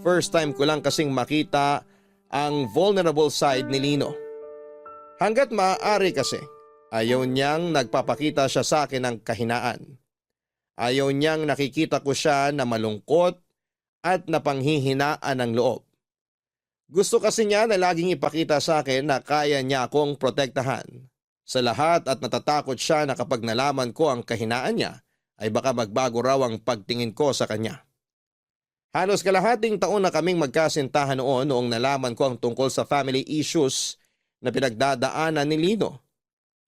First time ko lang kasing makita ang vulnerable side ni Lino. Hanggat maaari kasi, ayaw niyang nagpapakita siya sa akin ng kahinaan. Ayaw niyang nakikita ko siya na malungkot at napanghihinaan ng loob. Gusto kasi niya na laging ipakita sa akin na kaya niya akong protektahan sa lahat at natatakot siya na kapag nalaman ko ang kahinaan niya ay baka magbago raw ang pagtingin ko sa kanya. Halos kalahating taon na kaming magkasintahan noong nalaman ko ang tungkol sa family issues na pinagdadaanan ni Lino.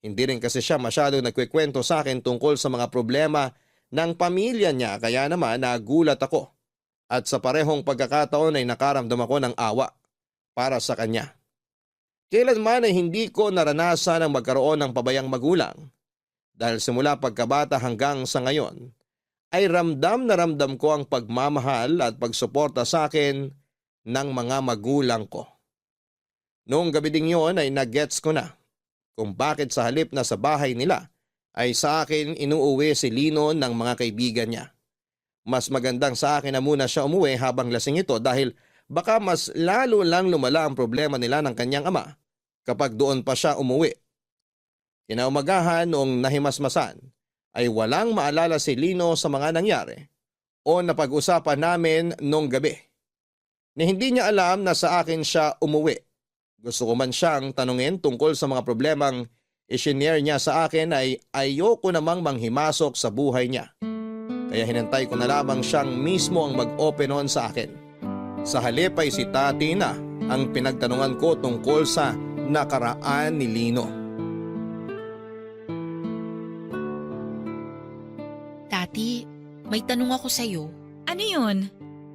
Hindi rin kasi siya masyado nagkwekwento sa akin tungkol sa mga problema ng pamilya niya kaya naman nagulat ako. At sa parehong pagkakataon ay nakaramdam ako ng awa para sa kanya. Kailanman ay hindi ko naranasan ang magkaroon ng pabayang magulang. Dahil simula pagkabata hanggang sa ngayon, ay ramdam na ramdam ko ang pagmamahal at pagsuporta sa akin ng mga magulang ko. Noong gabi ding yun ay nag-gets ko na kung bakit sa halip na sa bahay nila ay sa akin inuuwi si Lino ng mga kaibigan niya. Mas magandang sa akin na muna siya umuwi habang lasing ito dahil baka mas lalo lang lumala ang problema nila ng kanyang ama kapag doon pa siya umuwi. Kinaumagahan noong nahimasmasan ay walang maalala si Lino sa mga nangyari o napag-usapan namin noong gabi. Ni hindi niya alam na sa akin siya umuwi. Gusto ko man siyang tanungin tungkol sa mga problemang isinare niya sa akin ay ayoko namang manghimasok sa buhay niya. Kaya hinantay ko na lamang siyang mismo ang mag-open on sa akin. Sa halip ay si Tati na ang pinagtanungan ko tungkol sa nakaraan ni Lino. Tati, may tanong ako sa'yo. Ano yun?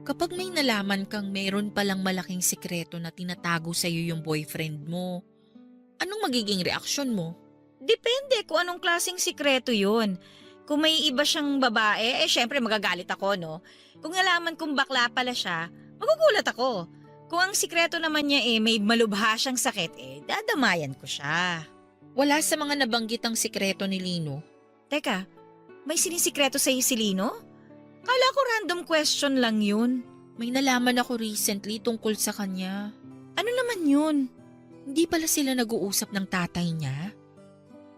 Kapag may nalaman kang meron palang malaking sikreto na tinatago sa'yo yung boyfriend mo, anong magiging reaksyon mo? Depende kung anong klaseng sikreto yun. Kung may iba siyang babae, syempre magagalit ako, no? Kung nalaman kong bakla pala siya, magugulat ako. Kung ang sikreto naman niya may malubha siyang sakit, dadamayan ko siya. Wala sa mga nabanggit ang sikreto ni Lino. Teka, may sinisikreto sa'yo si Lino? Kala ko random question lang yun. May nalaman ako recently tungkol sa kanya. Ano naman yun? Hindi pala sila nag-uusap ng tatay niya?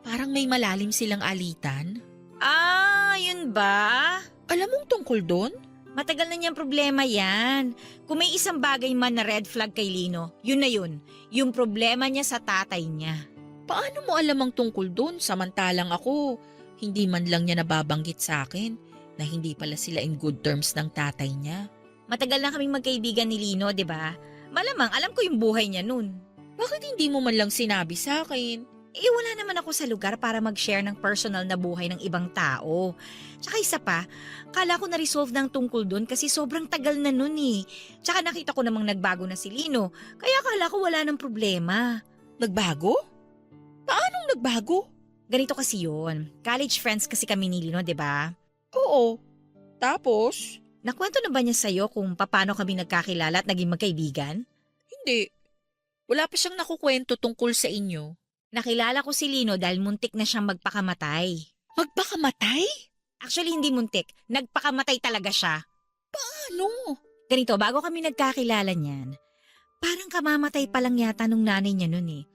Parang may malalim silang alitan? Yun ba? Alam mong tungkol doon? Matagal na niyang problema yan. Kung may isang bagay man na red flag kay Lino, yun na yun. Yung problema niya sa tatay niya. Paano mo alam ang tungkol doon samantalang ako, hindi man lang niya nababanggit sa akin na hindi pala sila in good terms ng tatay niya? Matagal na kaming magkaibigan ni Lino, di ba? Malamang alam ko yung buhay niya nun. Bakit hindi mo man lang sinabi sa akin? Wala naman ako sa lugar para mag-share ng personal na buhay ng ibang tao. Tsaka isa pa, kala ko na-resolve ng tungkol doon kasi sobrang tagal na nun eh. Tsaka nakita ko namang nagbago na si Lino, kaya kala ko wala ng problema. Nagbago? Paanong nagbago? Ganito kasi yun. College friends kasi kami ni Lino, di ba? Oo. Tapos? Nakwento na ba niya sa'yo kung paano kami nagkakilala at naging magkaibigan? Hindi. Wala pa siyang nakukwento tungkol sa inyo. Nakilala ko si Lino dahil muntik na siyang magpakamatay. Magpakamatay? Actually, hindi muntik. Nagpakamatay talaga siya. Ano? Ganito, bago kami nagkakilala niyan, parang kamamatay pa lang yata nung nanay niya nun eh.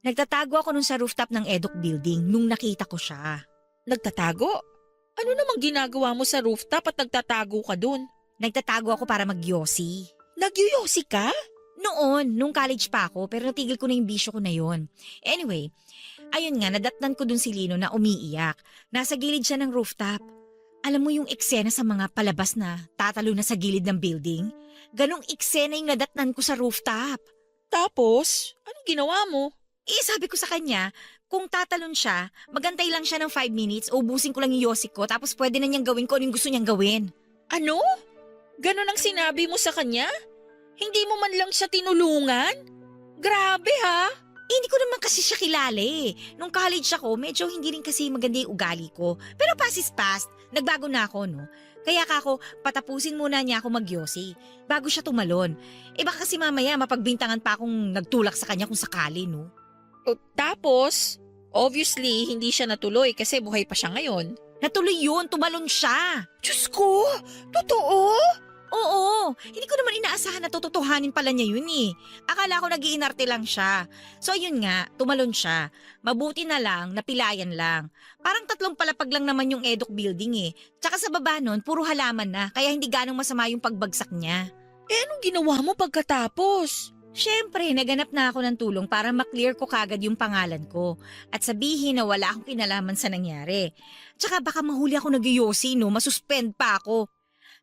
Nagtatago ako nun sa rooftop ng Eduk Building nung nakita ko siya. Nagtatago? Ano namang ginagawa mo sa rooftop at nagtatago ka dun? Nagtatago ako para magyosi. Nagyuyosi ka? Noon, nung college pa ako, pero natigil ko na yung bisyo ko na yon. Anyway, ayun nga, nadatnan ko dun si Lino na umiiyak. Nasa gilid siya ng rooftop. Alam mo yung eksena sa mga palabas na tatalo na sa gilid ng building? Ganong eksena yung nadatnan ko sa rooftop. Tapos, anong ginawa mo? Sabi ko sa kanya, kung tatalon siya, magantay lang siya ng 5 minutes, ubusin ko lang yung yosi ko, tapos pwede na niyang gawin ko anong gusto niyang gawin. Ano? Ganon ang sinabi mo sa kanya? Hindi mo man lang siya tinulungan? Grabe ha? Hindi ko naman kasi siya kilala eh. Nung college ako, medyo hindi rin kasi maganda yung ugali ko. Pero past is past, nagbago na ako no. Kaya kako, patapusin muna niya ako magyosi bago siya tumalon. Baka kasi mamaya mapagbintangan pa akong nagtulak sa kanya kung sakali no. Tapos, obviously, hindi siya natuloy kasi buhay pa siya ngayon. Natuloy yun, tumalon siya. Diyos ko! Totoo? Oo, hindi ko naman inaasahan na tototohanin pala niya yun eh. Akala ko nag-iinarte lang siya. So yun nga, tumalon siya. Mabuti na lang, napilayan lang. Parang 3 palapag lang naman yung Eduk Building eh. Tsaka sa baba nun, puro halaman na, kaya hindi ganong masama yung pagbagsak niya. Anong ginawa mo pagkatapos? Siyempre, naganap na ako ng tulong para maklear ko kagad yung pangalan ko at sabihin na wala akong kinalaman sa nangyari. Tsaka baka mahuli ako nag-yosi no, masuspend pa ako.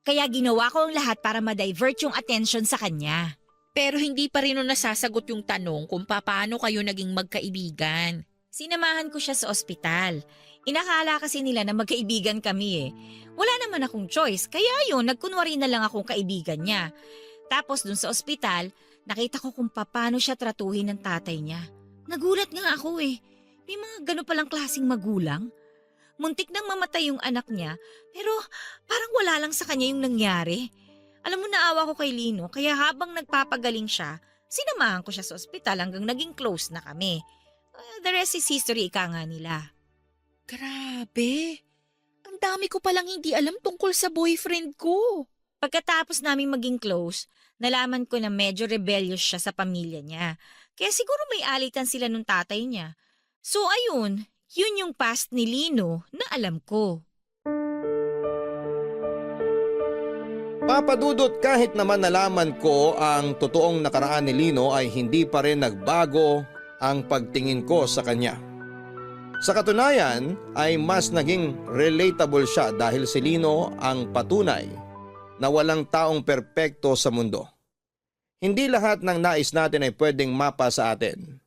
Kaya ginawa ko ang lahat para ma-divert yung attention sa kanya. Pero hindi pa rin nasasagot yung tanong kung paano kayo naging magkaibigan. Sinamahan ko siya sa ospital. Inakala kasi nila na magkaibigan kami eh. Wala naman akong choice, kaya yun, nagkunwari na lang akong kaibigan niya. Tapos dun sa ospital, nakita ko kung paano siya tratuhin ng tatay niya. Nagulat nga ako eh. May mga gano'n palang klaseng magulang. Muntik nang mamatay yung anak niya, pero parang wala lang sa kanya yung nangyari. Alam mo, naawa ko kay Lino, kaya habang nagpapagaling siya, sinamahan ko siya sa ospital hanggang naging close na kami. The rest is history, ika nga nila. Grabe! Ang dami ko palang hindi alam tungkol sa boyfriend ko. Pagkatapos namin maging close, nalaman ko na medyo rebellious siya sa pamilya niya. Kaya siguro may alitan sila nung tatay niya. So ayun, yun yung past ni Lino na alam ko. Papadudot, kahit naman nalaman ko ang totoong nakaraan ni Lino ay hindi pa rin nagbago ang pagtingin ko sa kanya. Sa katunayan ay mas naging relatable siya dahil si Lino ang patunay na walang taong perpekto sa mundo. Hindi lahat ng nais natin ay pwedeng mapa sa atin.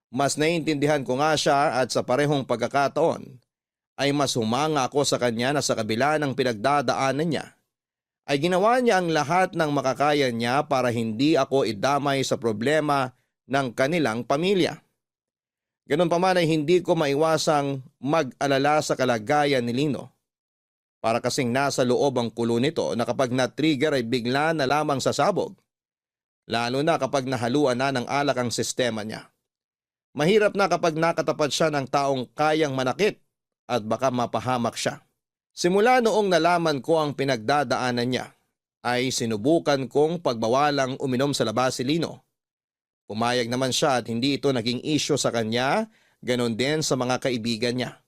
Mas naiintindihan ko nga siya at sa parehong pagkakataon ay mas humanga ako sa kanya na sa kabila ng pinagdadaanan niya ay ginawa niya ang lahat ng makakaya niya para hindi ako idamay sa problema ng kanilang pamilya. Ganun pa man ay hindi ko maiwasang mag-alala sa kalagayan ni Lino. Para kasing nasa loob ang kulo nito na kapag na-trigger ay bigla na lamang sasabog. Lalo na kapag nahaluan na ng alak ang sistema niya. Mahirap na kapag nakatapat siya ng taong kayang manakit at baka mapahamak siya. Simula noong nalaman ko ang pinagdadaanan niya, ay sinubukan kong pagbawalang uminom sa labas si Lino. Pumayag naman siya at hindi ito naging issue sa kanya, ganon din sa mga kaibigan niya.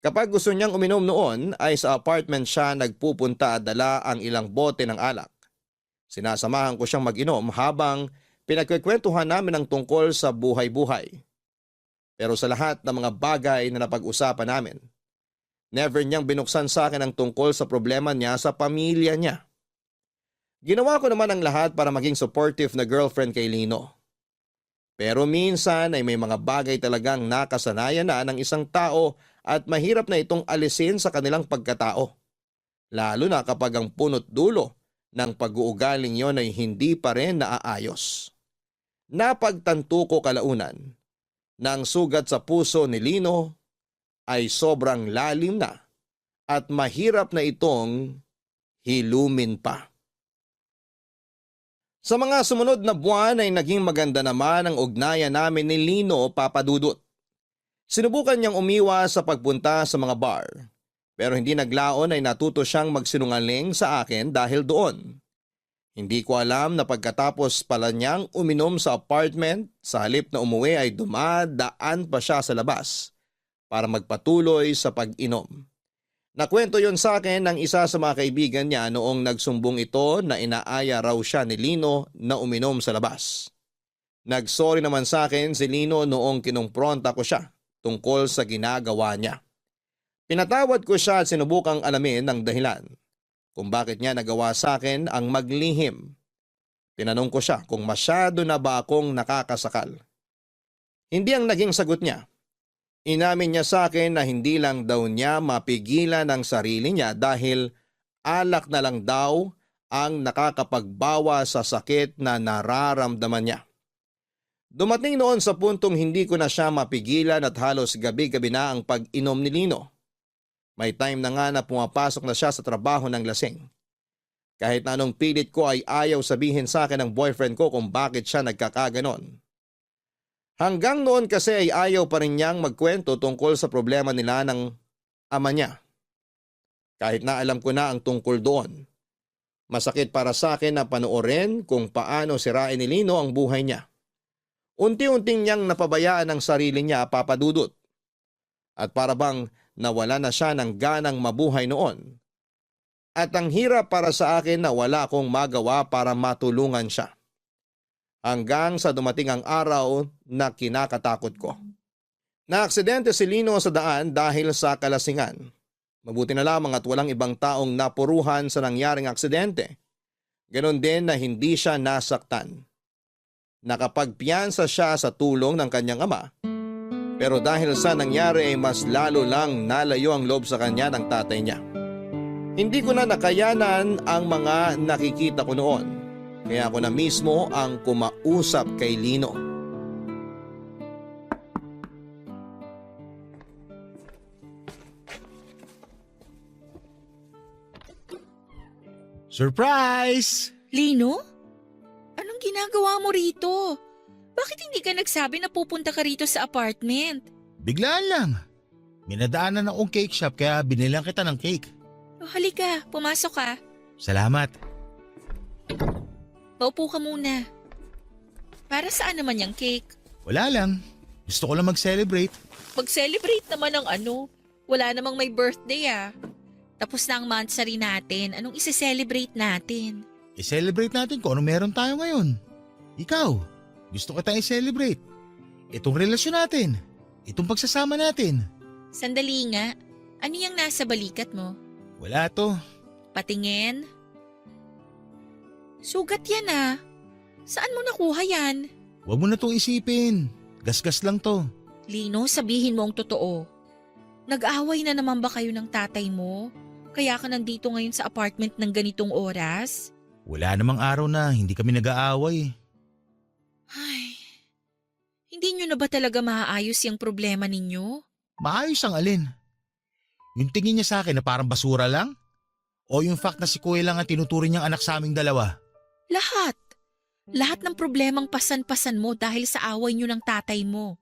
Kapag gusto niyang uminom noon ay sa apartment siya nagpupunta at dala ang ilang bote ng alak. Sinasamahan ko siyang mag-inom habang pinagkikwentuhan namin ang tungkol sa buhay-buhay. Pero sa lahat ng mga bagay na napag-usapan namin, never niyang binuksan sa akin ang tungkol sa problema niya sa pamilya niya. Ginawa ko naman ang lahat para maging supportive na girlfriend kay Lino. Pero minsan ay may mga bagay talagang nakasanayan na ng isang tao at mahirap na itong alisin sa kanilang pagkatao. Lalo na kapag ang punot dulo ng pag-uugaling yon ay hindi pa rin naaayos. Napagtanto ko kalaunan na ang sugat sa puso ni Lino ay sobrang lalim na at mahirap na itong hilumin pa. Sa mga sumunod na buwan ay naging maganda naman ang ugnayan namin ni Lino Papadudut. Sinubukan niyang umiwas sa pagpunta sa mga bar, pero hindi naglaon ay natuto siyang magsinungaling sa akin dahil doon. Hindi ko alam na pagkatapos pala niyang uminom sa apartment, sa halip na umuwi ay dumadaan pa siya sa labas para magpatuloy sa pag-inom. Nakwento yon sa akin ng isa sa mga kaibigan niya noong nagsumbong ito na inaaya raw siya ni Lino na uminom sa labas. Nagsorry naman sa akin si Lino noong kinumpronta ko siya tungkol sa ginagawa niya. Pinatawad ko siya at sinubukang alamin ang dahilan kung bakit niya nagawa sa akin ang maglihim. Tinanong ko siya kung masyado na ba akong nakakasakal. Hindi ang naging sagot niya. Inamin niya sa akin na hindi lang daw niya mapigilan ang sarili niya dahil alak na lang daw ang nakakapagbawa sa sakit na nararamdaman niya. Dumating noon sa puntong hindi ko na siya mapigilan at halos gabi-gabi na ang pag-inom ni Lino. May time na nga na pumapasok na siya sa trabaho ng lasing. Kahit na anong pilit ko ay ayaw sabihin sa akin ng boyfriend ko kung bakit siya nagkakaganon. Hanggang noon kasi ay ayaw pa rin niyang magkwento tungkol sa problema nila ng ama niya. Kahit na alam ko na ang tungkol doon. Masakit para sa akin na panoorin kung paano sirain ni Lino ang buhay niya. Unti-unting niyang napabayaan ang sarili niya, Papadudut. At para bang nawala na siya ng ganang mabuhay noon. At ang hirap para sa akin na wala akong magawa para matulungan siya. Hanggang sa dumating ang araw na kinakatakot ko. Naaksidente si Lino sa daan dahil sa kalasingan. Mabuti na lamang at walang ibang taong napuruhan sa nangyaring aksidente. Ganon din na hindi siya nasaktan. Nakapagpiyansa siya sa tulong ng kanyang ama. Pero dahil sa nangyari ay mas lalo lang nalayo ang loob sa kanya ng tatay niya. Hindi ko na nakayanan ang mga nakikita ko noon. Kaya ako na mismo ang kumausap kay Lino. Surprise! Lino? Anong ginagawa mo rito? Bakit hindi ka nagsabi na pupunta ka rito sa apartment? Biglaan lang. Minadaanan akong cake shop kaya binilang kita ng cake. O, halika, pumasok ka. Salamat. Paupo ka muna. Para saan naman yung cake? Wala lang. Gusto ko lang mag-celebrate. Mag-celebrate naman ng ano? Wala namang may birthday ah. Tapos na ang monthsary natin. Anong isi-celebrate natin? I-celebrate natin kung ano meron tayo ngayon. Ikaw, gusto kitang i-celebrate. Itong relasyon natin. Itong pagsasama natin. Sandali nga. Ano yung nasa balikat mo? Wala to. Patingin? Sugat yan ah. Saan mo nakuha yan? Huwag mo na tong isipin. Gasgas lang to. Lino, sabihin mo ang totoo. Nag-away na naman ba kayo ng tatay mo? Kaya ka nandito ngayon sa apartment ng ganitong oras? Wala namang araw na hindi kami nag-aaway. Ay, hindi nyo na ba talaga maaayos yung problema ninyo? Maayos ang alin. Yung tingin niya sa akin na parang basura lang? O yung fact na si Kuya lang ang tinuturing niyang anak sa aming dalawa? Lahat. Lahat ng problemang pasan-pasan mo dahil sa away nyo ng tatay mo.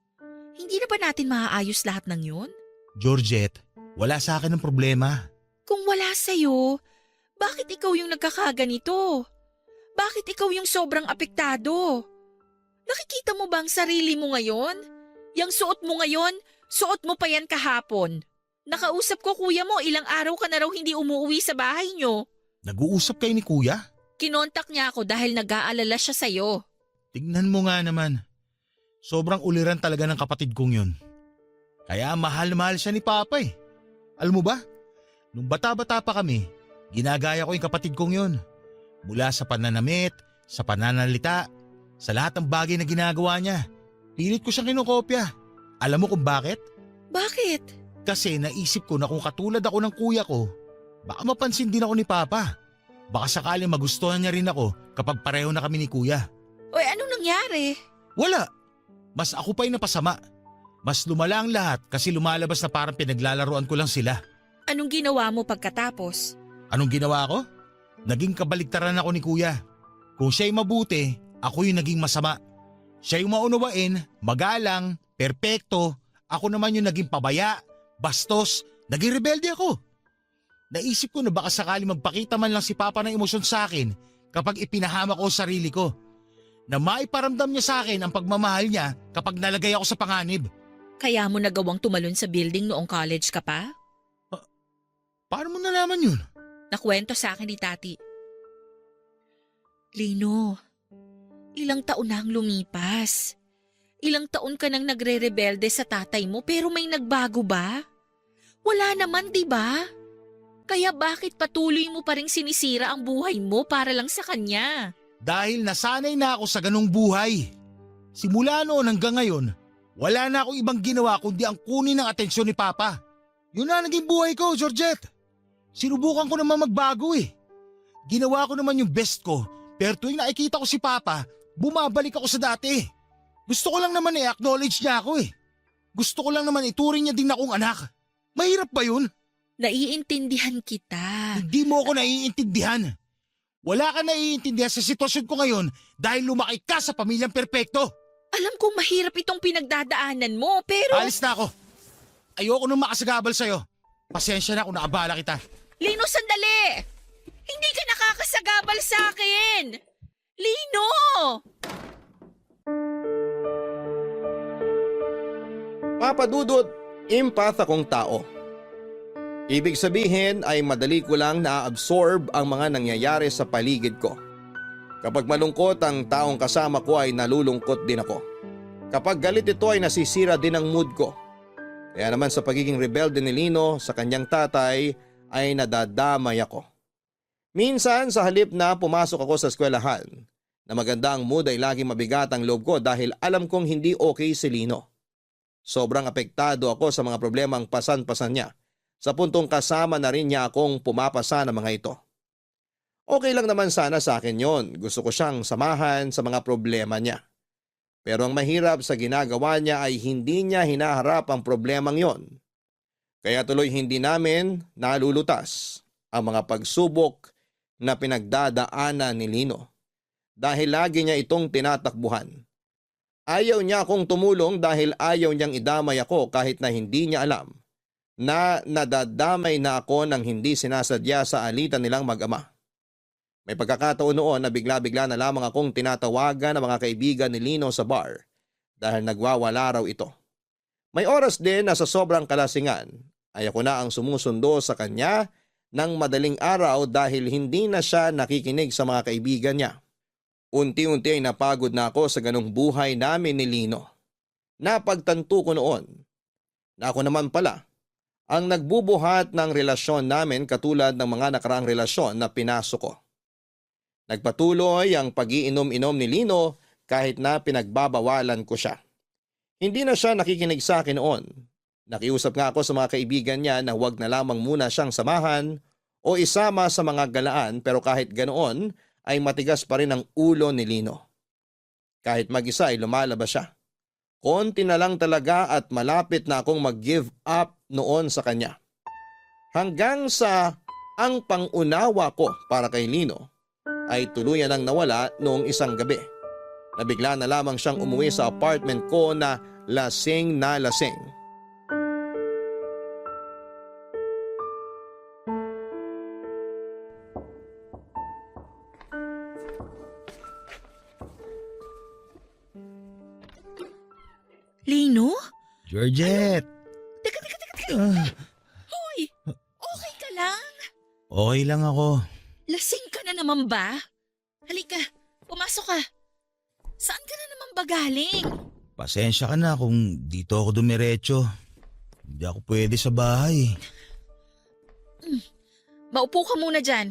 Hindi na ba natin maaayos lahat ng yun? Georgette, wala sa akin ang problema. Kung wala sa'yo, bakit ikaw yung nagkakaganito? Bakit ikaw yung sobrang apektado? Nakikita mo ba ang sarili mo ngayon? Yang suot mo ngayon, suot mo pa yan kahapon. Nakausap ko kuya mo, ilang araw ka na raw hindi umuwi sa bahay nyo. Nag-uusap kayo ni Kuya? Kinontak niya ako dahil nag-aalala siya sa'yo. Tignan mo nga naman. Sobrang uliran talaga ng kapatid kong yun. Kaya mahal na mahal siya ni Papa eh. Alam mo ba? Nung bata-bata pa kami, ginagaya ko yung kapatid kong yun. Mula sa pananamit, sa pananalita, sa lahat ng bagay na ginagawa niya. Pilit ko siyang kinokopya. Alam mo kung bakit? Bakit? Kasi naisip ko na kung katulad ako ng kuya ko, baka mapansin din ako ni Papa. Baka sakaling magustuhan niya rin ako kapag pareho na kami ni Kuya. Oy, anong nangyari? Wala. Mas ako pa yung napasama. Mas lumala ang lahat kasi lumalabas na parang pinaglalaruan ko lang sila. Anong ginawa mo pagkatapos? Anong ginawa ko? Naging kabaliktaran ako ni Kuya. Kung siya'y mabuti, ako yung naging masama. Siya yung maunawain, magalang, perpekto. Ako naman yung naging pabaya, bastos, naging rebelde ako. Naisip ko na baka sakali magpakita man lang si Papa ng emosyon sa akin kapag ipinahama ko ang sarili ko. Na maiparamdam niya sa akin ang pagmamahal niya kapag nalagay ako sa panganib. Kaya mo nagawang tumalon sa building noong college ka pa? Paano mo nalaman yun? Nakwento sa akin ni Tati. Lino, ilang taon na ang lumipas. Ilang taon ka nang nagre-rebelde sa tatay mo pero may nagbago ba? Wala naman, di ba? Kaya bakit patuloy mo pa ring sinisira ang buhay mo para lang sa kanya? Dahil nasanay na ako sa ganong buhay. Simula noon hanggang ngayon, wala na akong ibang ginawa kundi ang kunin ng atensyon ni Papa. Yun na naging buhay ko, Georgette. Sinubukan ko naman magbago eh. Ginawa ko naman yung best ko, pero tuwing nakikita ko si Papa, bumabalik ako sa dati. Gusto ko lang naman i-acknowledge niya ako eh. Gusto ko lang naman ituring niya din akong anak. Mahirap ba yun? Naiintindihan kita. Hindi mo ako naiintindihan. Wala ka naiintindihan sa sitwasyon ko ngayon dahil lumaki ka sa pamilyang perpekto. Alam kong mahirap itong pinagdadaanan mo, pero… Alis na ako. Ayoko nang makasagabal sa'yo. Pasensya na kung naabala kita. Lino, sandali! Hindi ka nakakasagabal sa akin! Lino! Papa Dudut, empath akong tao. Ibig sabihin ay madali ko lang na-absorb ang mga nangyayari sa paligid ko. Kapag malungkot ang taong kasama ko ay nalulungkot din ako. Kapag galit ito ay nasisira din ang mood ko. Kaya naman sa pagiging rebelde ni Lino sa kanyang tatay ay nadadamay ako. Minsan sa halip na pumasok ako sa eskwelahan, na maganda ang mood ay laging mabigat ang loob ko dahil alam kong hindi okay si Lino. Sobrang apektado ako sa mga problemang pasan-pasan niya. Sa puntong kasama na rin niya akong pumapasa ng mga ito. Okay lang naman sana sa akin yon. Gusto ko siyang samahan sa mga problema niya. Pero ang mahirap sa ginagawa niya ay hindi niya hinaharap ang problemang yon. Kaya tuloy hindi namin nalulutas ang mga pagsubok na pinagdadaanan ni Lino. Dahil lagi niya itong tinatakbuhan. Ayaw niya akong tumulong dahil ayaw niyang idamay ako kahit na hindi niya alam na nadadamay na ako nang hindi sinasadya sa alitan nilang mag-ama. May pagkakataon noon na bigla-bigla na lamang akong tinatawagan ng mga kaibigan ni Lino sa bar dahil nagwawala raw ito. May oras din na sa sobrang kalasingan ay ako na ang sumusundo sa kanya ng madaling araw dahil hindi na siya nakikinig sa mga kaibigan niya. Unti-unti ay napagod na ako sa ganong buhay namin ni Lino. Napagtanto ko noon na ako naman pala ang nagbubuhat ng relasyon namin katulad ng mga nakaraang relasyon na pinasok ko. Nagpatuloy ang pag-iinom-inom ni Lino kahit na pinagbabawalan ko siya. Hindi na siya nakikinig sa akin noon. Nakiusap nga ako sa mga kaibigan niya na huwag na lamang muna siyang samahan o isama sa mga galaan, pero kahit ganoon ay matigas pa rin ang ulo ni Lino. Kahit mag-isa ay lumalabas siya. Konti na lang talaga at malapit na akong mag-give up noon sa kanya. Hanggang sa ang pangunawa ko para kay Lino ay tuluyan ang nawala noong isang gabi. Nabigla na lamang siyang umuwi sa apartment ko na lasing na lasing. Lino? Georgette! Teka. Ah, Hoy! Okay ka lang? okay lang ako. Lasing ka na naman ba? Halika, pumasok ka. Saan ka na naman ba galing? Pasensya ka na kung dito ako dumiretso. Hindi ako pwede sa bahay. Maupo ka muna dyan.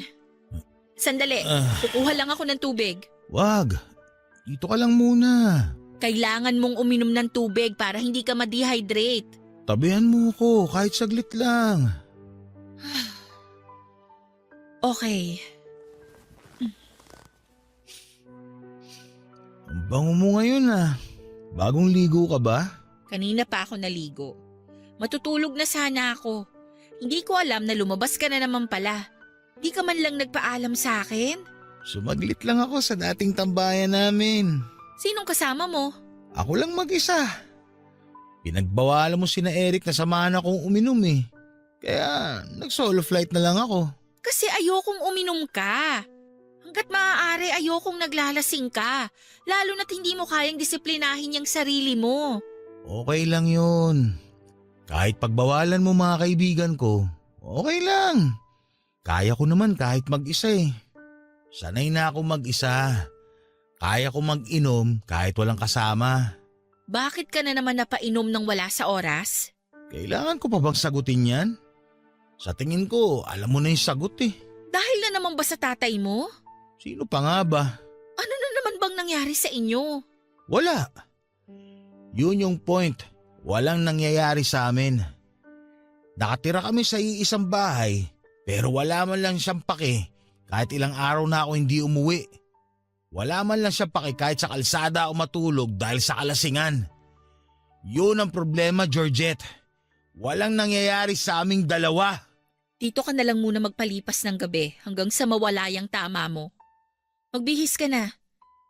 Sandali, kukuha lang ako ng tubig. Wag, dito ka lang muna. Kailangan mong uminom ng tubig para hindi ka ma-dehydrate. Tabihan mo ko kahit saglit lang. Okay. Ang bango mo ngayon ah. Bagong ligo ka ba? Kanina pa ako naligo. Matutulog na sana ako. Hindi ko alam na lumabas ka na naman pala. Di ka man lang nagpaalam sa akin? Sumaglit lang ako sa dating tambayan namin. Sinong kasama mo? Ako lang mag-isa. Pinagbawalan mo sina Eric na samahan akong uminom eh. Kaya nag-solo flight na lang ako. Kasi ayokong uminom ka. Hanggat maaari ayokong naglalasing ka. Lalo na't hindi mo kayang disiplinahin yung sarili mo. Okay lang yun. Kahit pagbawalan mo mga kaibigan ko, okay lang. Kaya ko naman kahit mag-isa eh. Sanay na ako mag-isa. Kaya ko mag-inom kahit walang kasama. Bakit ka na naman napainom ng wala sa oras? Kailangan ko pa bang sagutin yan? Sa tingin ko, alam mo na yung sagot eh. Dahil na naman ba sa tatay mo? Sino pa nga ba? Ano na naman bang nangyari sa inyo? Wala. Yun yung point. Walang nangyayari sa amin. Nakatira kami sa iisang bahay pero wala man lang siyang pake kahit ilang araw na ako hindi umuwi. Wala man lang siyang pake kahit sa kalsada o matulog dahil sa kalasingan. Yun ang problema, Georgette. Walang nangyayari sa aming dalawa. Dito ka na lang muna magpalipas ng gabi hanggang sa mawala yung tama mo. Magbihis ka na.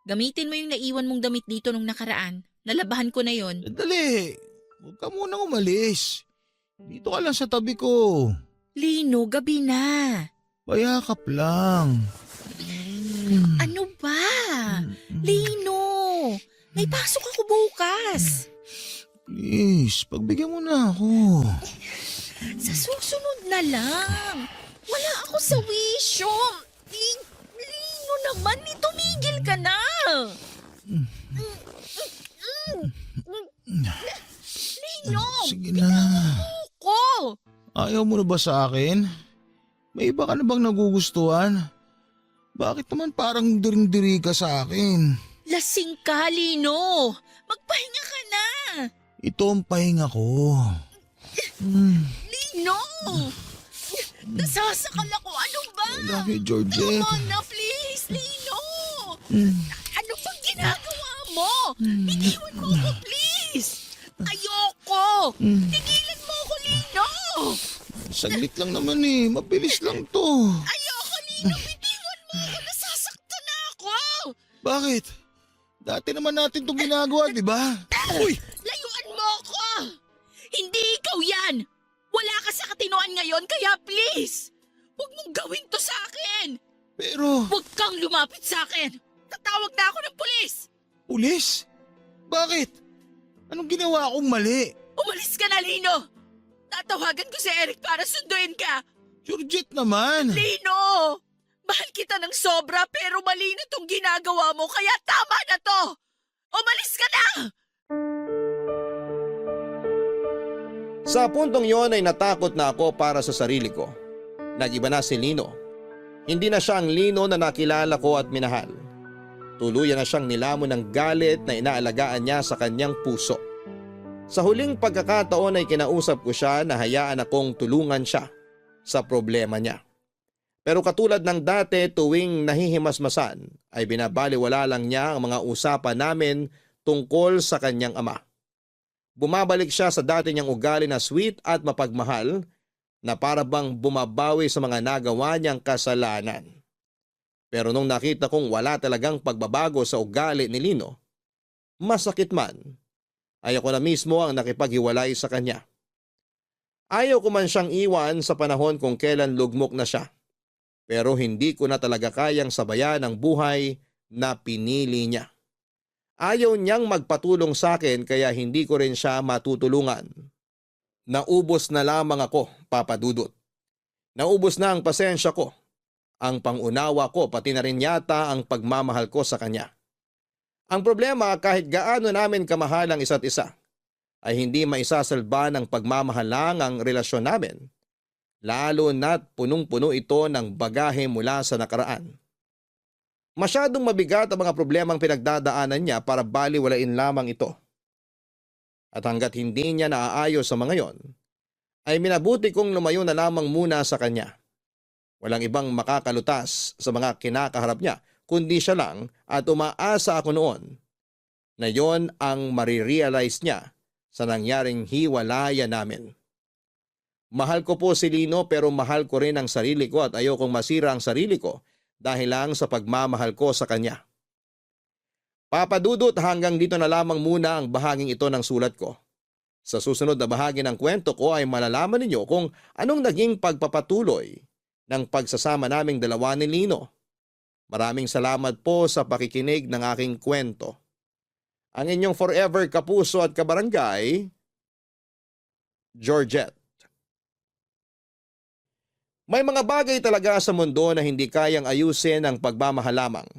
Gamitin mo yung naiwan mong damit dito nung nakaraan. Nalabahan ko na yon. Dali, huwag ka munang umalis. Dito ka lang sa tabi ko. Lino, gabi na. Payakap lang. Ano ba? Lino, may pasok ako bukas. Please, pagbigyan mo na ako. Sa susunod na lang. Wala ako sa wisyo. Lino naman, tumigil ka na. Lino, Sige na. ko. Ayaw mo na ba sa akin? May iba ka na bang nagugustuhan? Bakit naman parang diring-diri ka sa akin? Lasing ka, Lino. Magpahinga ka na. Ito ang pahinga ko. Lino! Nasasakal ako. Ano ba? I love you, Georgette. Come on na, please, Lino. Ano bang ginagawa mo? Iniwan mo ako, please. Ayoko. Tigilan mo ako, Lino. Saglit lang naman eh. Mabilis lang to. Ayoko, Lino. Bitiwan mo ako. Nasasaktan na ako. Bakit? Dati naman natin itong ginagawa, di ba? Uy! Layuan mo ako. Hindi ikaw yan. Wala ka sa katinoan ngayon, kaya please. Huwag mong gawin to sa akin. Pero, Huwag kang lumapit sa akin. Tatawag na ako ng pulis. pulis? Bakit? Anong ginawa akong mali? Umalis ka na, Lino. Tatawagan ko si Eric para sunduin ka. Georgette naman. Lino! Mahal kita ng sobra pero mali na tong ginagawa mo kaya tama na to. Umalis ka na! Sa puntong yon ay natakot na ako para sa sarili ko. Nag-iba na si Lino. Hindi na siya ang Lino na nakilala ko at minahal. Tuluyan na siyang nilamon ng galit na inaalagaan niya sa kanyang puso. Sa huling pagkakataon ay kinausap ko siya na hayaan akong tulungan siya sa problema niya. Pero katulad ng dati tuwing nahihimasmasan ay binabaliwala lang niya ang mga usapan namin tungkol sa kanyang ama. Bumabalik siya sa dati niyang ugali na sweet at mapagmahal na para bang bumabawi sa mga nagawa niyang kasalanan. Pero nung nakita kong wala talagang pagbabago sa ugali ni Lino, masakit man, ay ako na mismo ang nakipaghiwalay sa kanya. Ayaw ko man siyang iwan sa panahon kung kailan lugmok na siya. Pero hindi ko na talaga kayang sabayan ang buhay na pinili niya. Ayaw niyang magpatulong sa akin kaya hindi ko rin siya matutulungan. Naubos na lamang ako, Papa Dudut. Naubos na ang pasensya ko, ang pangunawa ko pati na rin yata ang pagmamahal ko sa kanya. Ang problema kahit gaano namin kamahal ang isa't isa, ay hindi maisasalba ng pagmamahal lang ang relasyon namin. Lalo na't punong-puno ito ng bagahe mula sa nakaraan. Masyadong mabigat ang mga problemang pinagdadaanan niya para baliwalain lamang ito. At hanggat hindi niya naaayos sa mga yon, ay minabuti kong lumayo na lamang muna sa kanya. Walang ibang makakalutas sa mga kinakaharap niya, kundi siya lang at umaasa ako noon na yon ang marirealize niya sa nangyaring hiwalayan namin. Mahal ko po si Lino pero mahal ko rin ang sarili ko at ayokong masira ang sarili ko dahil lang sa pagmamahal ko sa kanya. Papa Dudut, hanggang dito na lamang muna ang bahaging ito ng sulat ko. Sa susunod na bahagi ng kwento ko ay malalaman ninyo kung anong naging pagpapatuloy ng pagsasama naming dalawa ni Lino. Maraming salamat po sa pakikinig ng aking kwento. Ang inyong forever kapuso at kabarangay, Georgette. May mga bagay talaga sa mundo na hindi kayang ayusin ang pagmamahal lamang.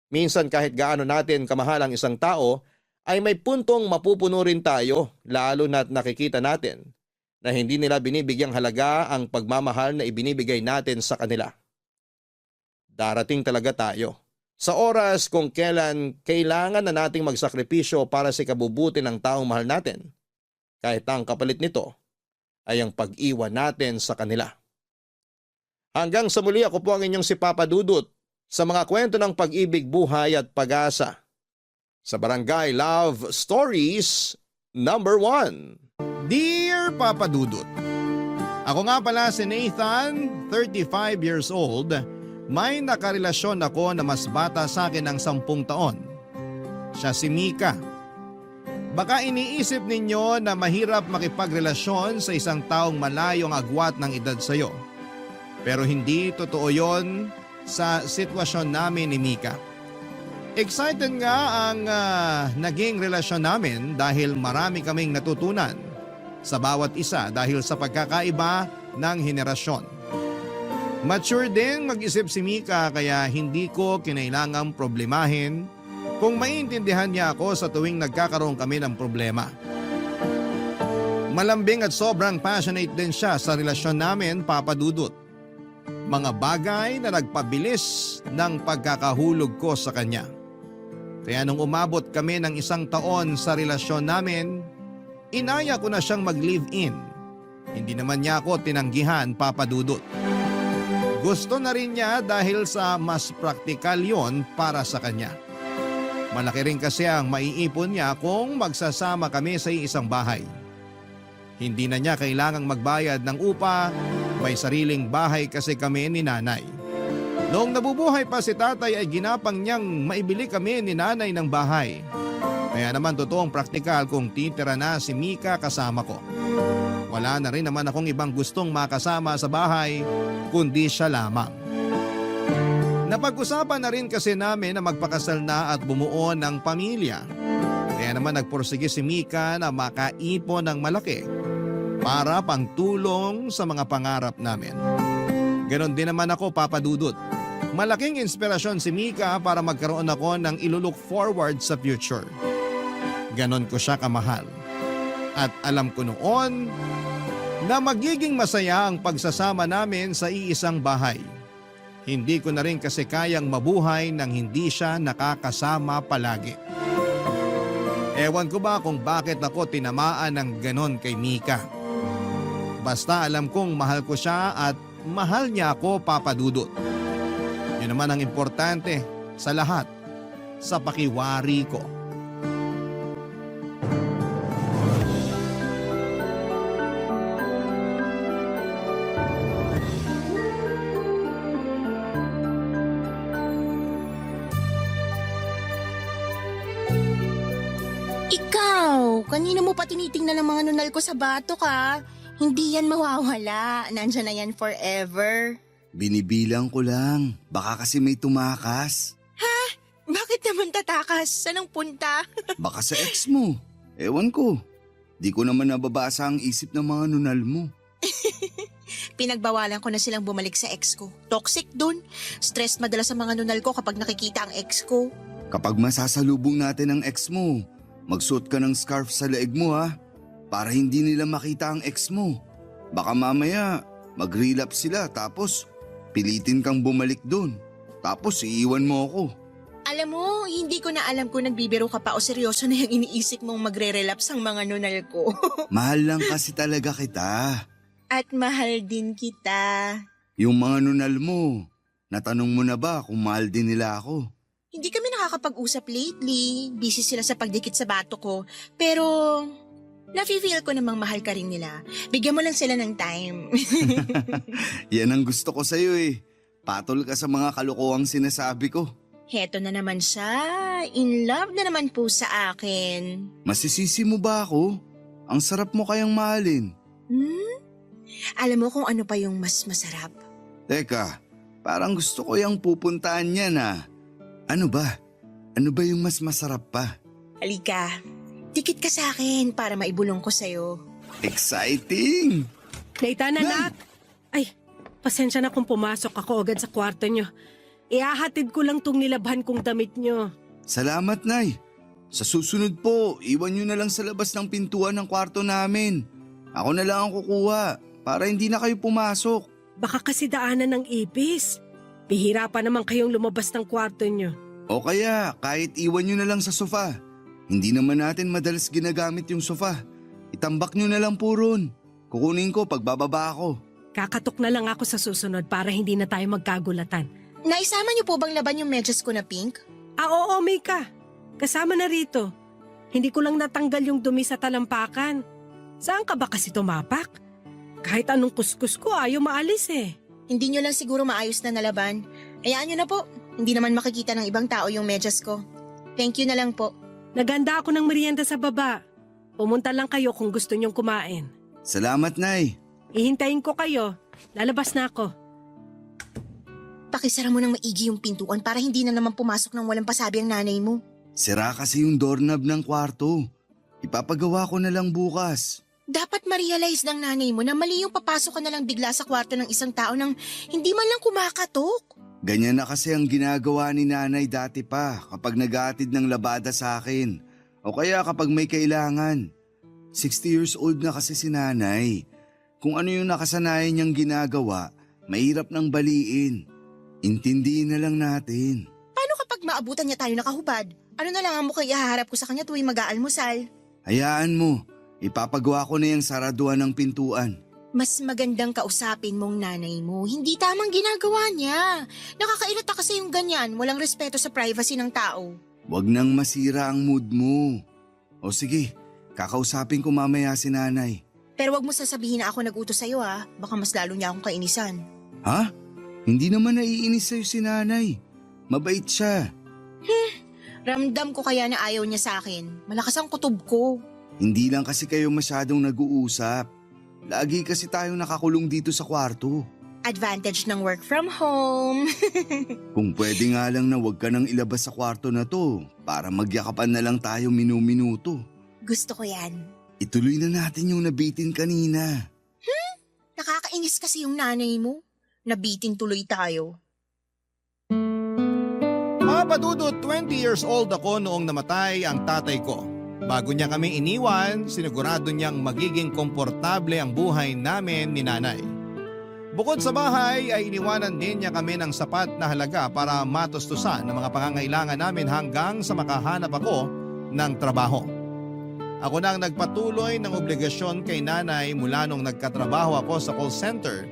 Minsan kahit gaano natin kamahal ang isang tao, ay may puntong mapupuno rin tayo lalo na't nakikita natin na hindi nila binibigyang halaga ang pagmamahal na ibinibigay natin sa kanila. Darating talaga tayo sa oras kung kailan kailangan na nating magsakripisyo para sa ikabubuti ng taong mahal natin, kahit ang kapalit nito ay ang pag-iwan natin sa kanila. Hanggang sa muli, ako po ang inyong si Papa Dudut sa mga kwento ng pag-ibig, buhay at pag-asa sa Barangay Love Stories number 1. Dear Papa Dudut, ako nga pala si Nathan, 35 years old. May nakarelasyon ako na mas bata sa akin ng 10 taon. Siya si Mika. Baka iniisip ninyo na mahirap makipagrelasyon sa isang taong malayong agwat ng edad sayo. Pero hindi totoo yon sa sitwasyon namin ni Mika. Excited nga ang naging relasyon namin dahil marami kaming natutunan sa bawat isa dahil sa pagkakaiba ng henerasyon. Mature din mag-isip si Mika kaya hindi ko kinailangang problemahin kung maintindihan niya ako sa tuwing nagkakaroon kami ng problema. Malambing at sobrang passionate din siya sa relasyon namin, Papa Dudut. Mga bagay na nagpabilis ng pagkakahulog ko sa kanya. Kaya nung umabot kami ng 1 taon sa relasyon namin, inaya ko na siyang mag-live-in. Hindi naman niya ako tinanggihan, Papa Dudut. Gusto na rin niya dahil sa mas praktikal yon para sa kanya. Malaki rin kasi ang maiipon niya kung magsasama kami sa isang bahay. Hindi na niya kailangang magbayad ng upa, may sariling bahay kasi kami ni nanay. Noong nabubuhay pa si tatay ay ginapang niyang maibili kami ni nanay ng bahay. Kaya naman totoong praktikal kung titira na si Mika kasama ko. Wala na rin naman akong ibang gustong makasama sa bahay kundi siya lamang. Napag-usapan na rin kasi namin na magpakasal na at bumuo ng pamilya. Kaya naman nagpursige si Mika na makaipon ng malaki para pangtulong sa mga pangarap namin. Ganon din naman ako, Papa Dudut. Malaking inspirasyon si Mika para magkaroon ako ng ilulook forward sa future. Ganon ko siya kamahal. At alam ko noon na magiging masaya ang pagsasama namin sa iisang bahay. Hindi ko na rin kasi kayang mabuhay nang hindi siya nakakasama palagi. Ewan ko ba kung bakit ako tinamaan ng ganon kay Mika. Basta alam kong mahal ko siya at mahal niya ako, Papa Dudut. Yun naman ang importante sa lahat, sa pakiwari ko. Ikaw, kanina mo pa tinitingnan ang mga nunal ko sa batok ha. Hindi yan mawawala. Nandyan na yan forever. Binibilang ko lang. Baka kasi may tumakas. Bakit naman tatakas? Saan ang punta? Baka sa ex mo. Ewan ko. Di ko naman nababasa ang isip ng mga nunal mo. Pinagbawalan ko na silang bumalik sa ex ko. Toxic dun. Stressed madalas ang mga nunal ko kapag nakikita ang ex ko. Kapag masasalubong natin ang ex mo, magsuot ka ng scarf sa leeg mo ha. Para hindi nila makita ang ex mo. Baka mamaya mag-relapse sila tapos pilitin kang bumalik dun. Tapos iiwan mo ako. Alam mo, hindi ko na alam kung nagbibiro ka pa o seryoso na yung iniisip mong magre-relapse ang mga nunal ko. Mahal lang kasi talaga kita. At mahal din kita. Yung mga nunal mo, natanong mo na ba kung mahal din nila ako? Hindi kami nakakapag-usap lately. Busy sila sa pagdikit sa bato ko. Pero nafe-feel ko namang mahal ka rin nila. Bigyan mo lang sila ng time. Yan ang gusto ko sa'yo eh. Patol ka sa mga kalokohang sinasabi ko. Heto na naman siya. In love na naman po sa akin. Masisisi mo ba ako? Ang sarap mo kayang mahalin. Alam mo kung ano pa yung mas masarap? Teka, parang gusto ko yung pupuntaan niya na. Ano ba? Ano ba yung mas masarap pa? Halika, dikit ka sa akin para maibulong ko sa'yo. Exciting! Nathan, anak! Ay, pasensya na kung pumasok ako agad sa kwarto nyo. Ihahatid ko lang tong nilabhan kong damit nyo. Salamat, Nay. Sa susunod po, iwan niyo na lang sa labas ng pintuan ng kwarto namin. Ako na lang ang kukuha para hindi na kayo pumasok. Baka kasi daanan ng ipis. Bihira pa naman kayong lumabas ng kwarto nyo. O kaya, kahit iwan niyo na lang sa sofa. Hindi naman natin madalas ginagamit yung sofa. Itambak niyo na lang po ron. Kukunin ko pagbababa ako. Kakatok na lang ako sa susunod para hindi na tayo magkagulatan. Naisama niyo po bang laban yung medyas ko na pink? Oo, Mika. Kasama na rito. Hindi ko lang natanggal yung dumi sa talampakan. Saan ka ba kasi tumapak? Kahit anong kuskus ko, ayaw maalis eh. Hindi niyo lang siguro maayos na nalaban. Hayaan niyo na po. Hindi naman makikita ng ibang tao yung medyas ko. Thank you na lang po. Naganda ako ng merienda sa baba. Pumunta lang kayo kung gusto nyong kumain. Salamat, Nay. Ihintayin ko kayo. Lalabas na ako. Pakisara mo ng maigi yung pintuan para hindi na naman pumasok ng walang pasabi ang nanay mo. Sira kasi yung doorknob ng kwarto. Ipapagawa ko na lang bukas. Dapat ma-realize ng nanay mo na mali yung papasok ka na lang bigla sa kwarto ng isang tao nang hindi man lang kumakatok. Ganyan na kasi ang ginagawa ni nanay dati pa kapag nag-aatid ng labada sa akin. O kaya kapag may kailangan. 60 years old na kasi si nanay. Kung ano yung nakasanayan niyang ginagawa, mahirap nang baliin. Intindihin na lang natin. Paano kapag maabutan niya tayo nakahubad? Ano na lang ang mukhang ihaharap ko sa kanya tuwing mag-aalmusal? Hayaan mo, ipapagawa ko na yung saraduan ng pintuan. Mas magandang kausapin mong nanay mo. Hindi tamang ginagawa niya. Nakakairita kasi yung ganyan. Walang respeto sa privacy ng tao. Huwag nang masira ang mood mo. O sige, kakausapin ko mamaya si nanay. Pero wag mo sasabihin na ako nag-utos sa'yo ha. Baka mas lalo niya akong kainisan. Ha? Hindi naman naiinis sa'yo si nanay. Mabait siya. Ramdam ko kaya na ayaw niya sa akin. Malakas ang kutob ko. Hindi lang kasi kayo masyadong nag-uusap. Lagi kasi tayong nakakulong dito sa kwarto. Advantage ng work from home. Kung pwede nga lang na huwag ka nang ilabas sa kwarto na to para magyakapan na lang tayo minu-minuto. Gusto ko yan. Ituloy na natin yung nabitin kanina. Nakakainis kasi yung nanay mo. Nabitin tuloy tayo. Papa Dudut, 20 years old ako noong namatay ang tatay ko. Bago niya kami iniwan, sinigurado niyang magiging komportable ang buhay namin ni nanay. Bukod sa bahay ay iniwanan din niya kami ng sapat na halaga para matustusan ang mga pangangailangan namin hanggang sa makahanap ako ng trabaho. Ako na ang nagpatuloy ng obligasyon kay nanay mula nung nagkatrabaho ako sa call center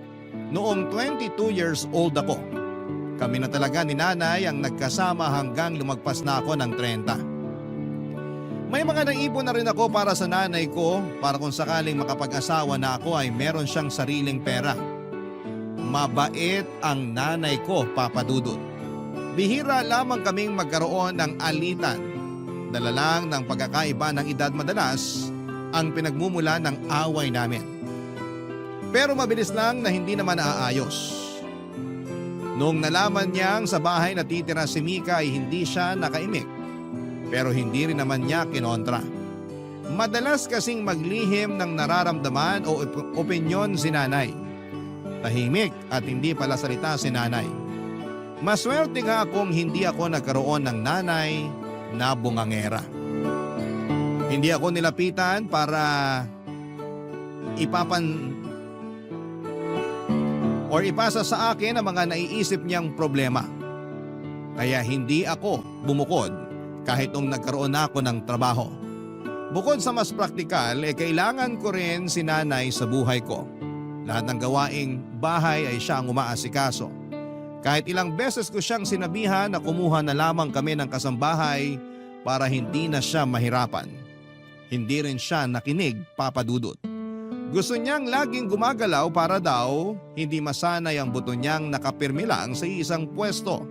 noong 22 years old ako. Kami na talaga ni nanay ang nagkasama hanggang lumagpas na ako ng 30. May mga naipon na rin ako para sa nanay ko para kung sakaling makapag-asawa na ako ay meron siyang sariling pera. Mabait ang nanay ko, Papa Dudut. Bihira lamang kaming magkaroon ng alitan. Dala lang ng pagkakaiba ng edad madalas ang pinagmumula ng away namin. Pero mabilis lang na hindi naman aayos. Noong nalaman niyang sa bahay natitira si Mika ay hindi siya nakaimik. Pero hindi rin naman niya kinontra. Madalas kasing maglihim ng nararamdaman o opinyon si nanay. Tahimik at hindi pala salita si nanay. Maswerte nga kung hindi ako nagkaroon ng nanay na bungangera. Hindi ako nilapitan para ipasa sa akin ang mga naiisip niyang problema. Kaya hindi ako bumukod kahit nung nagkaroon na ako ng trabaho. Bukod sa mas praktikal, kailangan ko rin si nanay sa buhay ko. Lahat ng gawaing bahay ay siya ang umaasikaso. Kahit ilang beses ko siyang sinabihan na kumuha na lamang kami ng kasambahay para hindi na siya mahirapan. Hindi rin siya nakinig, Papa Dudut. Gusto niyang laging gumagalaw para daw hindi masanay ang buto niyang nakapirmi lang sa isang pwesto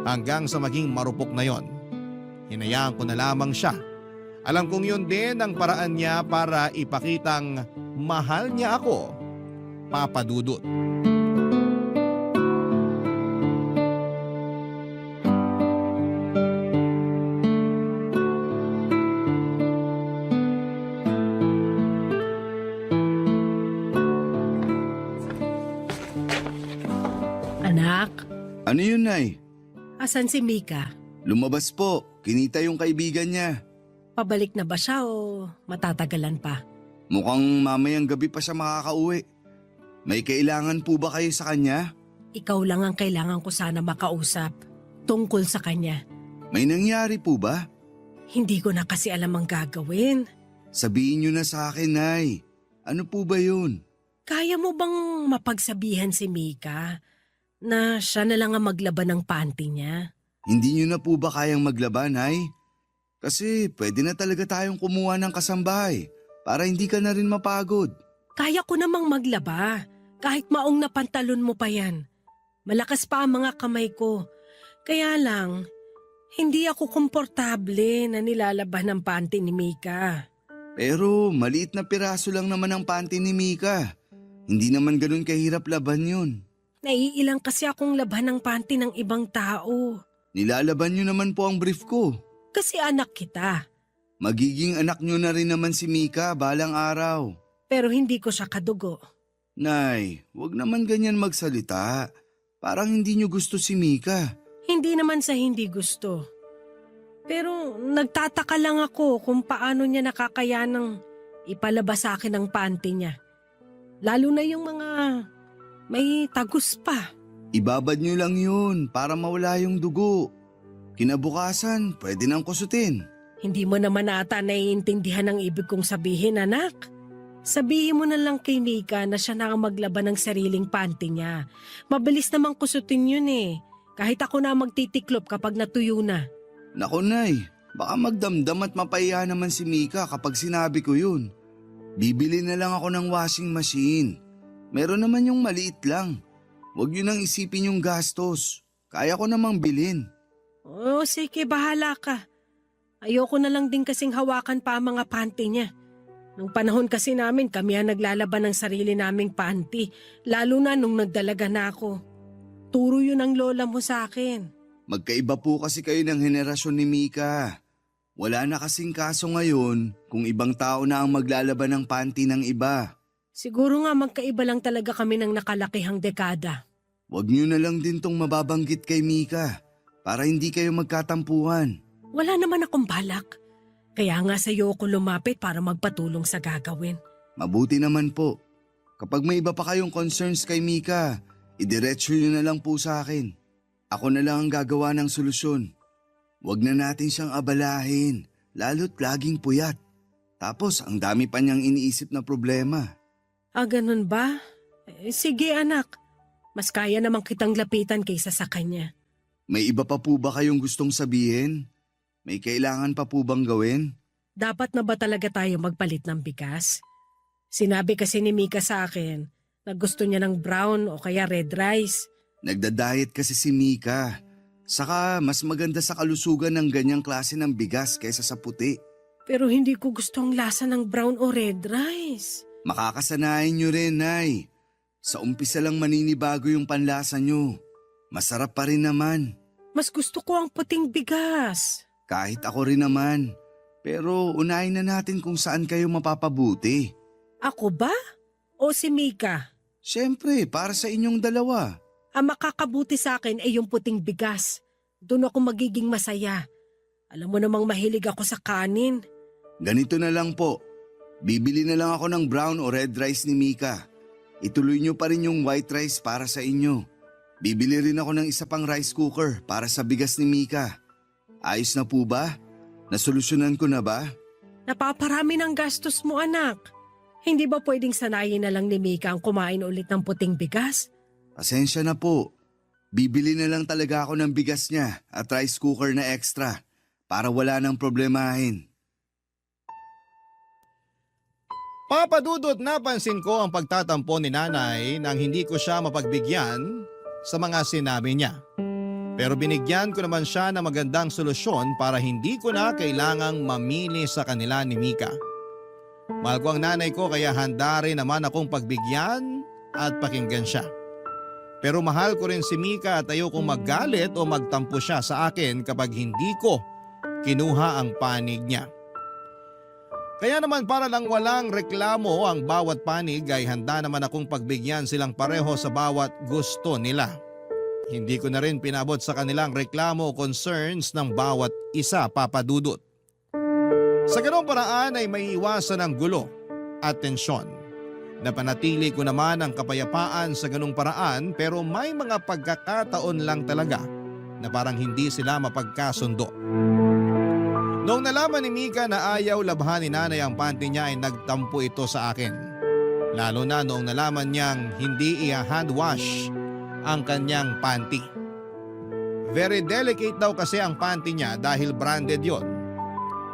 hanggang sa maging marupok na yon. Hinayaan ko na lamang siya. Alam kong yun din ang paraan niya para ipakitang mahal niya ako, Papa Dudut. Anak, Ano yun, Nay? asan si Mika? Lumabas po. Kinita yung kaibigan niya. Pabalik na ba siya o matatagalan pa? Mukhang mamayang gabi pa siya makakauwi. May kailangan po ba kayo sa kanya? Ikaw lang ang kailangan ko sana makausap tungkol sa kanya. May nangyari po ba? Hindi ko na kasi alam ang gagawin. Sabihin niyo na sa akin, Nay. Ano po ba yun? Kaya mo bang mapagsabihan si Mika na siya na lang ang maglaban ng panty niya? Hindi niyo na po ba kayang maglaban, Nay? Kasi pwede na talaga tayong kumuha ng kasambahay para hindi ka na rin mapagod. Kaya ko namang maglaba kahit maong na pantalon mo pa yan. Malakas pa ang mga kamay ko. Kaya lang, hindi ako komportable na nilalaban ng panty ni Mika. Pero maliit na piraso lang naman ang panty ni Mika. Hindi naman ganun kahirap laban yun. Naiilang kasi akong laban ng panty ng ibang tao. Nilalaban niyo naman po ang brief ko. Kasi anak kita. Magiging anak niyo na rin naman si Mika balang araw. Pero hindi ko siya kadugo. Nay, wag naman ganyan magsalita. Parang hindi niyo gusto si Mika. Hindi naman sa hindi gusto. Pero nagtataka lang ako kung paano niya nakakayanang ipalabas sa akin ang panty niya. Lalo na yung mga may tagus pa. Ibabad niyo lang yun para mawala yung dugo. Kinabukasan, pwede nang kusutin. Hindi mo naman ata naiintindihan ang ibig kong sabihin, anak. Sabihin mo na lang kay Mika na siya na ang maglaban ng sariling panty niya. Mabilis namang kusutin yun eh. Kahit ako na magtitiklop kapag natuyo na. Naku, Nay, baka magdamdam at mapaiya naman si Mika kapag sinabi ko yun. Bibili na lang ako ng washing machine. Meron naman yung maliit lang. Huwag yun nang isipin yung gastos. Kaya ko namang bilhin. Oh, sige, bahala ka. Ayoko na lang din kasing hawakan pa ang mga panty niya. Nung panahon kasi namin, kami ang naglalaban ng sarili naming panty. Lalo na nung nagdalaga na ako. Turo yun ang lola mo sa akin. Magkaiba po kasi kayo ng henerasyon ni Mika. Wala na kasing kaso ngayon kung ibang tao na ang maglalaban ng panty ng iba. Siguro nga magkaiba lang talaga kami ng nakalakihang dekada. Huwag niyo na lang din tong mababanggit kay Mika para hindi kayo magkatampuhan. Wala naman akong balak. Kaya nga sa'yo ako lumapit para magpatulong sa gagawin. Mabuti naman po. Kapag may iba pa kayong concerns kay Mika, idiretso nyo na lang po sa akin. Ako na lang ang gagawa ng solusyon. Huwag na natin siyang abalahin, lalo't laging puyat. Tapos ang dami pa niyang iniisip na problema. Ah, ganun ba? Sige anak, mas kaya namang kitang lapitan kaysa sa kanya. May iba pa po ba kayong gustong sabihin? May kailangan pa po bang gawin? Dapat na ba talaga tayo magpalit ng bigas? Sinabi kasi ni Mika sa akin na gusto niya ng brown o kaya red rice. Nagda-diet kasi si Mika. Saka mas maganda sa kalusugan ng ganyang klase ng bigas kaysa sa puti. Pero hindi ko gusto ang lasa ng brown o red rice. Makakasanayan nyo rin, Nay. Sa umpisa lang maninibago yung panlasa nyo. Masarap pa rin naman. Mas gusto ko ang puting bigas. Kahit ako rin naman. Pero unahin na natin kung saan kayo mapapabuti. Ako ba? O si Mika? Siyempre, para sa inyong dalawa. Ang makakabuti sa akin ay yung puting bigas. Doon ako magiging masaya. Alam mo namang mahilig ako sa kanin. Ganito na lang po. Bibili na lang ako ng brown o red rice ni Mika. Ituloy nyo pa rin yung white rice para sa inyo. Bibili rin ako ng isa pang rice cooker para sa bigas ni Mika. Ayos na po ba? Nasolusyonan ko na ba? Napaparami ng gastos mo anak. Hindi ba pwedeng sanayin na lang ni Mika ang kumain ulit ng puting bigas? Pasensya na po. Bibili na lang talaga ako ng bigas niya at rice cooker na extra para wala nang problemahin. Papa Dudut, napansin ko ang pagtatampo ni nanay nang hindi ko siya mapagbigyan sa mga sinabi niya. Pero binigyan ko naman siya ng magandang solusyon para hindi ko na kailangang mamili sa kanila ni Mika. Mahal ko ang nanay ko kaya handa rin naman akong pagbigyan at pakinggan siya. Pero mahal ko rin si Mika at ayokong magalit o magtampo siya sa akin kapag hindi ko kinuha ang panig niya. Kaya naman para lang walang reklamo ang bawat panig ay handa naman akong pagbigyan silang pareho sa bawat gusto nila. Hindi ko na rin pinabot sa kanilang reklamo o concerns ng bawat isa, Papa Dudut. Sa ganong paraan ay may iwasan ng gulo at tensyon. Napanatili ko naman ang kapayapaan sa ganong paraan pero may mga pagkakataon lang talaga na parang hindi sila mapagkasundo. Noong nalaman ni Mika na ayaw labhan ni nanay ang panty niya ay nagtampo ito sa akin. Lalo na noong nalaman niyang hindi i-hand wash ang kanyang panty. Very delicate daw kasi ang panty niya dahil branded yon.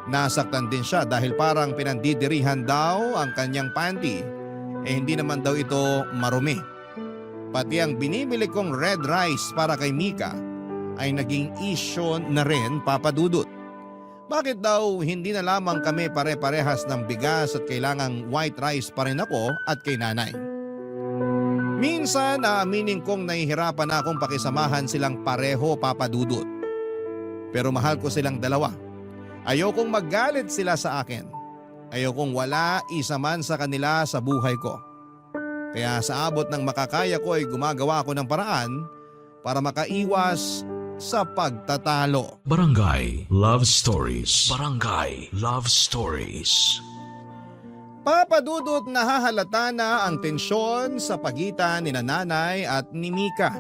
Nasaktan din siya dahil parang pinandidirihan daw ang kanyang panty. Hindi naman daw ito marumi. Pati ang binibili kong red rice para kay Mika ay naging issue na rin, Papa Dudut. Bakit daw hindi na lamang kami pare-parehas ng bigas at kailangang white rice pa rin ako at kay nanay? Minsan naaminin kong nahihirapan na akong pakisamahan silang pareho, Papa Dudut. Pero mahal ko silang dalawa. Ayokong magalit sila sa akin. Ayokong wala isa man sa kanila sa buhay ko. Kaya sa abot ng makakaya ko ay gumagawa ako ng paraan para makaiwas sa pagtatalo. Barangay Love Stories. Barangay Love Stories. Papa Dudut, nahahalata na ang tensyon sa pagitan ni nanay at ni Mika.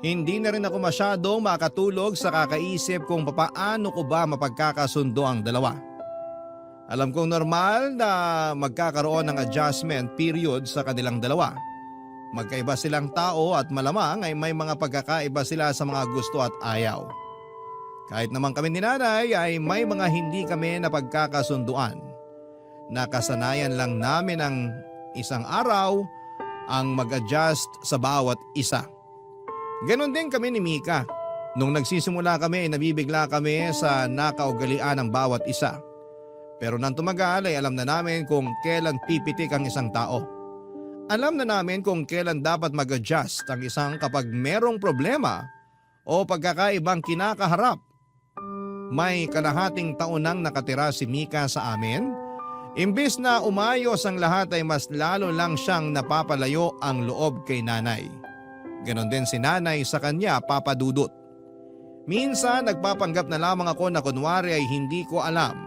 Hindi na rin ako masyadong makatulog sa kakaisip kung papaano ko ba mapagkakasundo ang dalawa. Alam kong normal na magkakaroon ng adjustment period sa kanilang dalawa. Magkaiba silang tao at malamang ay may mga pagkakaiba sila sa mga gusto at ayaw. Kahit naman kami ni nanay ay may mga hindi kami na pagkakasunduan. Nakasanayan lang namin ang isang araw ang mag-adjust sa bawat isa. Ganon din kami ni Mika. Nung nagsisimula kami ay nabibigla kami sa nakaugalian ng bawat isa. Pero nang tumagal ay alam na namin kung kailan pipitik ang isang tao. Alam na namin kung kailan dapat mag-adjust ang isang kapag merong problema o pagkakaibang kinakaharap. May kalahating taon nang nakatira si Mika sa amin. Imbis na umayos ang lahat ay mas lalo lang siyang napapalayo ang loob kay nanay. Ganon din si nanay sa kanya, Papa Dudut. Minsan nagpapanggap na lamang ako na kunwari ay hindi ko alam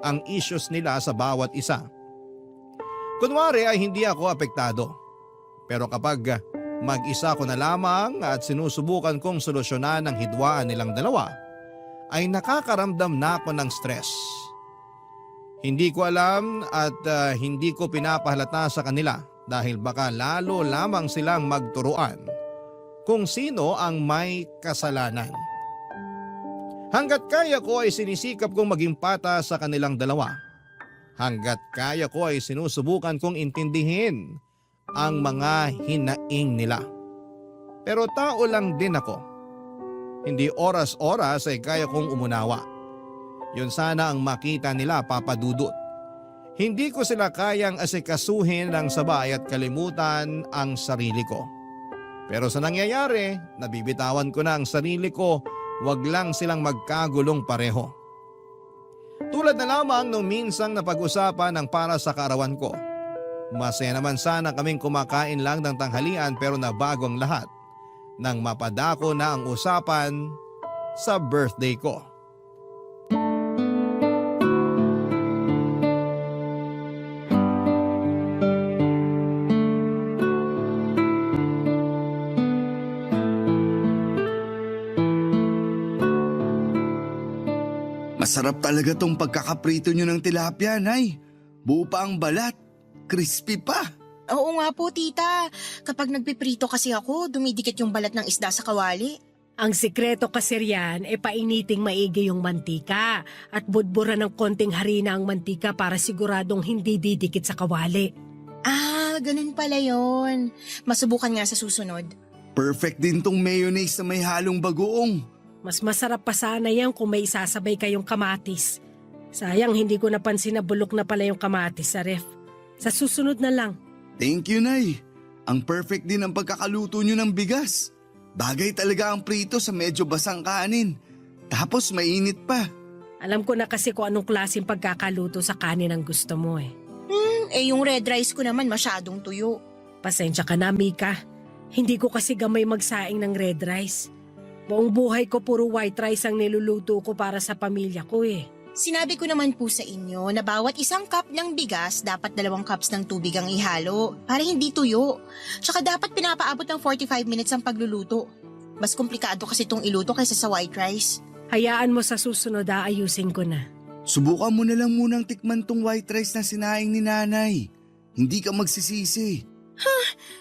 ang issues nila sa bawat isa. Kunwari ay hindi ako apektado. Pero kapag mag-isa ko na lamang at sinusubukan kong solusyonan ang hidwaan nilang dalawa, ay nakakaramdam na ako ng stress. Hindi ko alam at hindi ko pinapahalata sa kanila dahil baka lalo lamang silang magturuan kung sino ang may kasalanan. Hanggat kaya ko ay sinisikap kong maging pata sa kanilang dalawa. Hanggat kaya ko ay sinusubukan kong intindihin ang mga hinaing nila. Pero tao lang din ako. Hindi oras-oras ay kaya kong umunawa. Yun sana ang makita nila, Papa Dudut. Hindi ko sila kayang asikasuhin ng sabay at kalimutan ang sarili ko. Pero sa nangyayari, nabibitawan ko na ang sarili ko, wag lang silang magkagulong pareho. Tulad na lamang nung minsang napag-usapan ng para sa kaarawan ko. Masaya naman sana kaming kumakain lang ng tanghalian pero nabago ang lahat nang mapadako na ang usapan sa birthday ko. Masarap talaga tong pagkakaprito nyo ng tilapia, Nay. Buo pa ang balat. Crispy pa. Oo nga po, tita. Kapag nagpiprito kasi ako, dumidikit yung balat ng isda sa kawali. Ang sikreto kasi riyan e painiting maigi yung mantika at budburan ng konting harina ang mantika para siguradong hindi didikit sa kawali. Ah, ganun pala yon. Masubukan nga sa susunod. Perfect din tong mayonnaise na may halong bagoong. Mas masarap pa sana yan kung may isasabay kayong kamatis. Sayang hindi ko napansin na bulok na pala yung kamatis sa ref. Sa susunod na lang. Thank you, Nay. Ang perfect din ang pagkakaluto nyo ng bigas. Bagay talaga ang prito sa medyo basang kanin. Tapos mainit pa. Alam ko na kasi kung anong klaseng pagkakaluto sa kanin ang gusto mo eh. Yung red rice ko naman masyadong tuyo. Pasensya ka na, Mika. Hindi ko kasi gamay magsaing ng red rice. Buong buhay ko puro white rice ang niluluto ko para sa pamilya ko eh. Sinabi ko naman po sa inyo na bawat isang cup ng bigas dapat 2 cups ng tubig ang ihalo para hindi tuyo. Tsaka dapat pinapaabot ng 45 minutes ang pagluluto. Mas komplikado kasi itong iluto kaysa sa white rice. Hayaan mo sa susunod ayusin ko na. Subukan mo na lang munang tikman tong white rice na sinaing ni Nanay. Hindi ka magsisisi.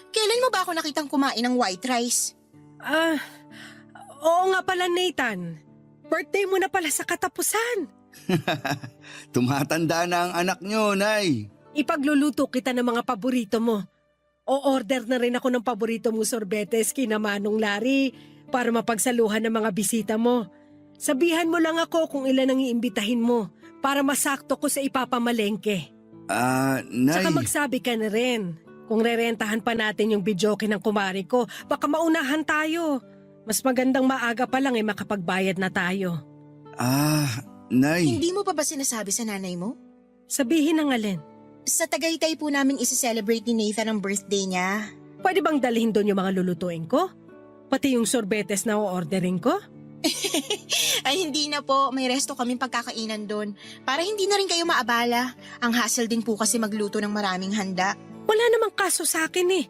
Kailan mo ba ako nakitang kumain ng white rice? Oo nga pala Nathan. Birthday mo na pala sa katapusan. Tumatanda na ang anak nyo, Nay. Ipagluluto kita ng mga paborito mo. O-order na rin ako ng paborito mong sorbetes kina Manong Larry para mapagsaluhan ng mga bisita mo. Sabihan mo lang ako kung ilan ang iimbitahin mo para masakto ko sa ipapamalengke. Nay. Saka magsabi ka na rin. Kung rerentahan pa natin yung videoke ng kumari ko, baka maunahan tayo. Mas magandang maaga pa lang makapagbayad na tayo. Nay. Hindi mo pa ba sinasabi sa nanay mo? Sabihin ng alin. Sa Tagaytay po namin isi-celebrate ni Nathan ang birthday niya. Pwede bang dalhin doon yung mga lulutuin ko? Pati yung sorbetes na o-ordering ko? Ay hindi na po, may resto kaming pagkakainan doon. Para hindi na rin kayo maabala. Ang hassle din po kasi magluto ng maraming handa. Wala namang kaso sa akin eh.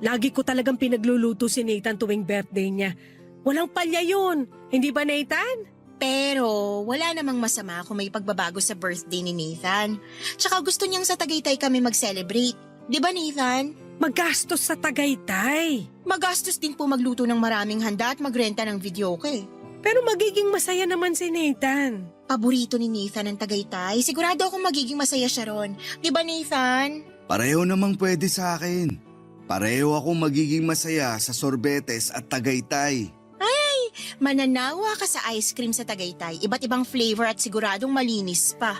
Lagi ko talagang pinagluluto si Nathan tuwing birthday niya. Walang palya yun. Hindi ba Nathan? Pero wala namang masama kung may pagbabago sa birthday ni Nathan. Tsaka gusto niyang sa Tagaytay kami mag-celebrate. Di ba Nathan? Magastos sa Tagaytay. Magastos din po magluto ng maraming handa at magrenta ng videoke. Pero magiging masaya naman si Nathan. Paborito ni Nathan ang Tagaytay. Sigurado akong magiging masaya siya ron. Di ba Nathan? Pareho namang pwede sa akin. Pareho akong magiging masaya sa sorbetes at Tagaytay. Mananawa ka sa ice cream sa Tagaytay. Iba't ibang flavor at siguradong malinis pa.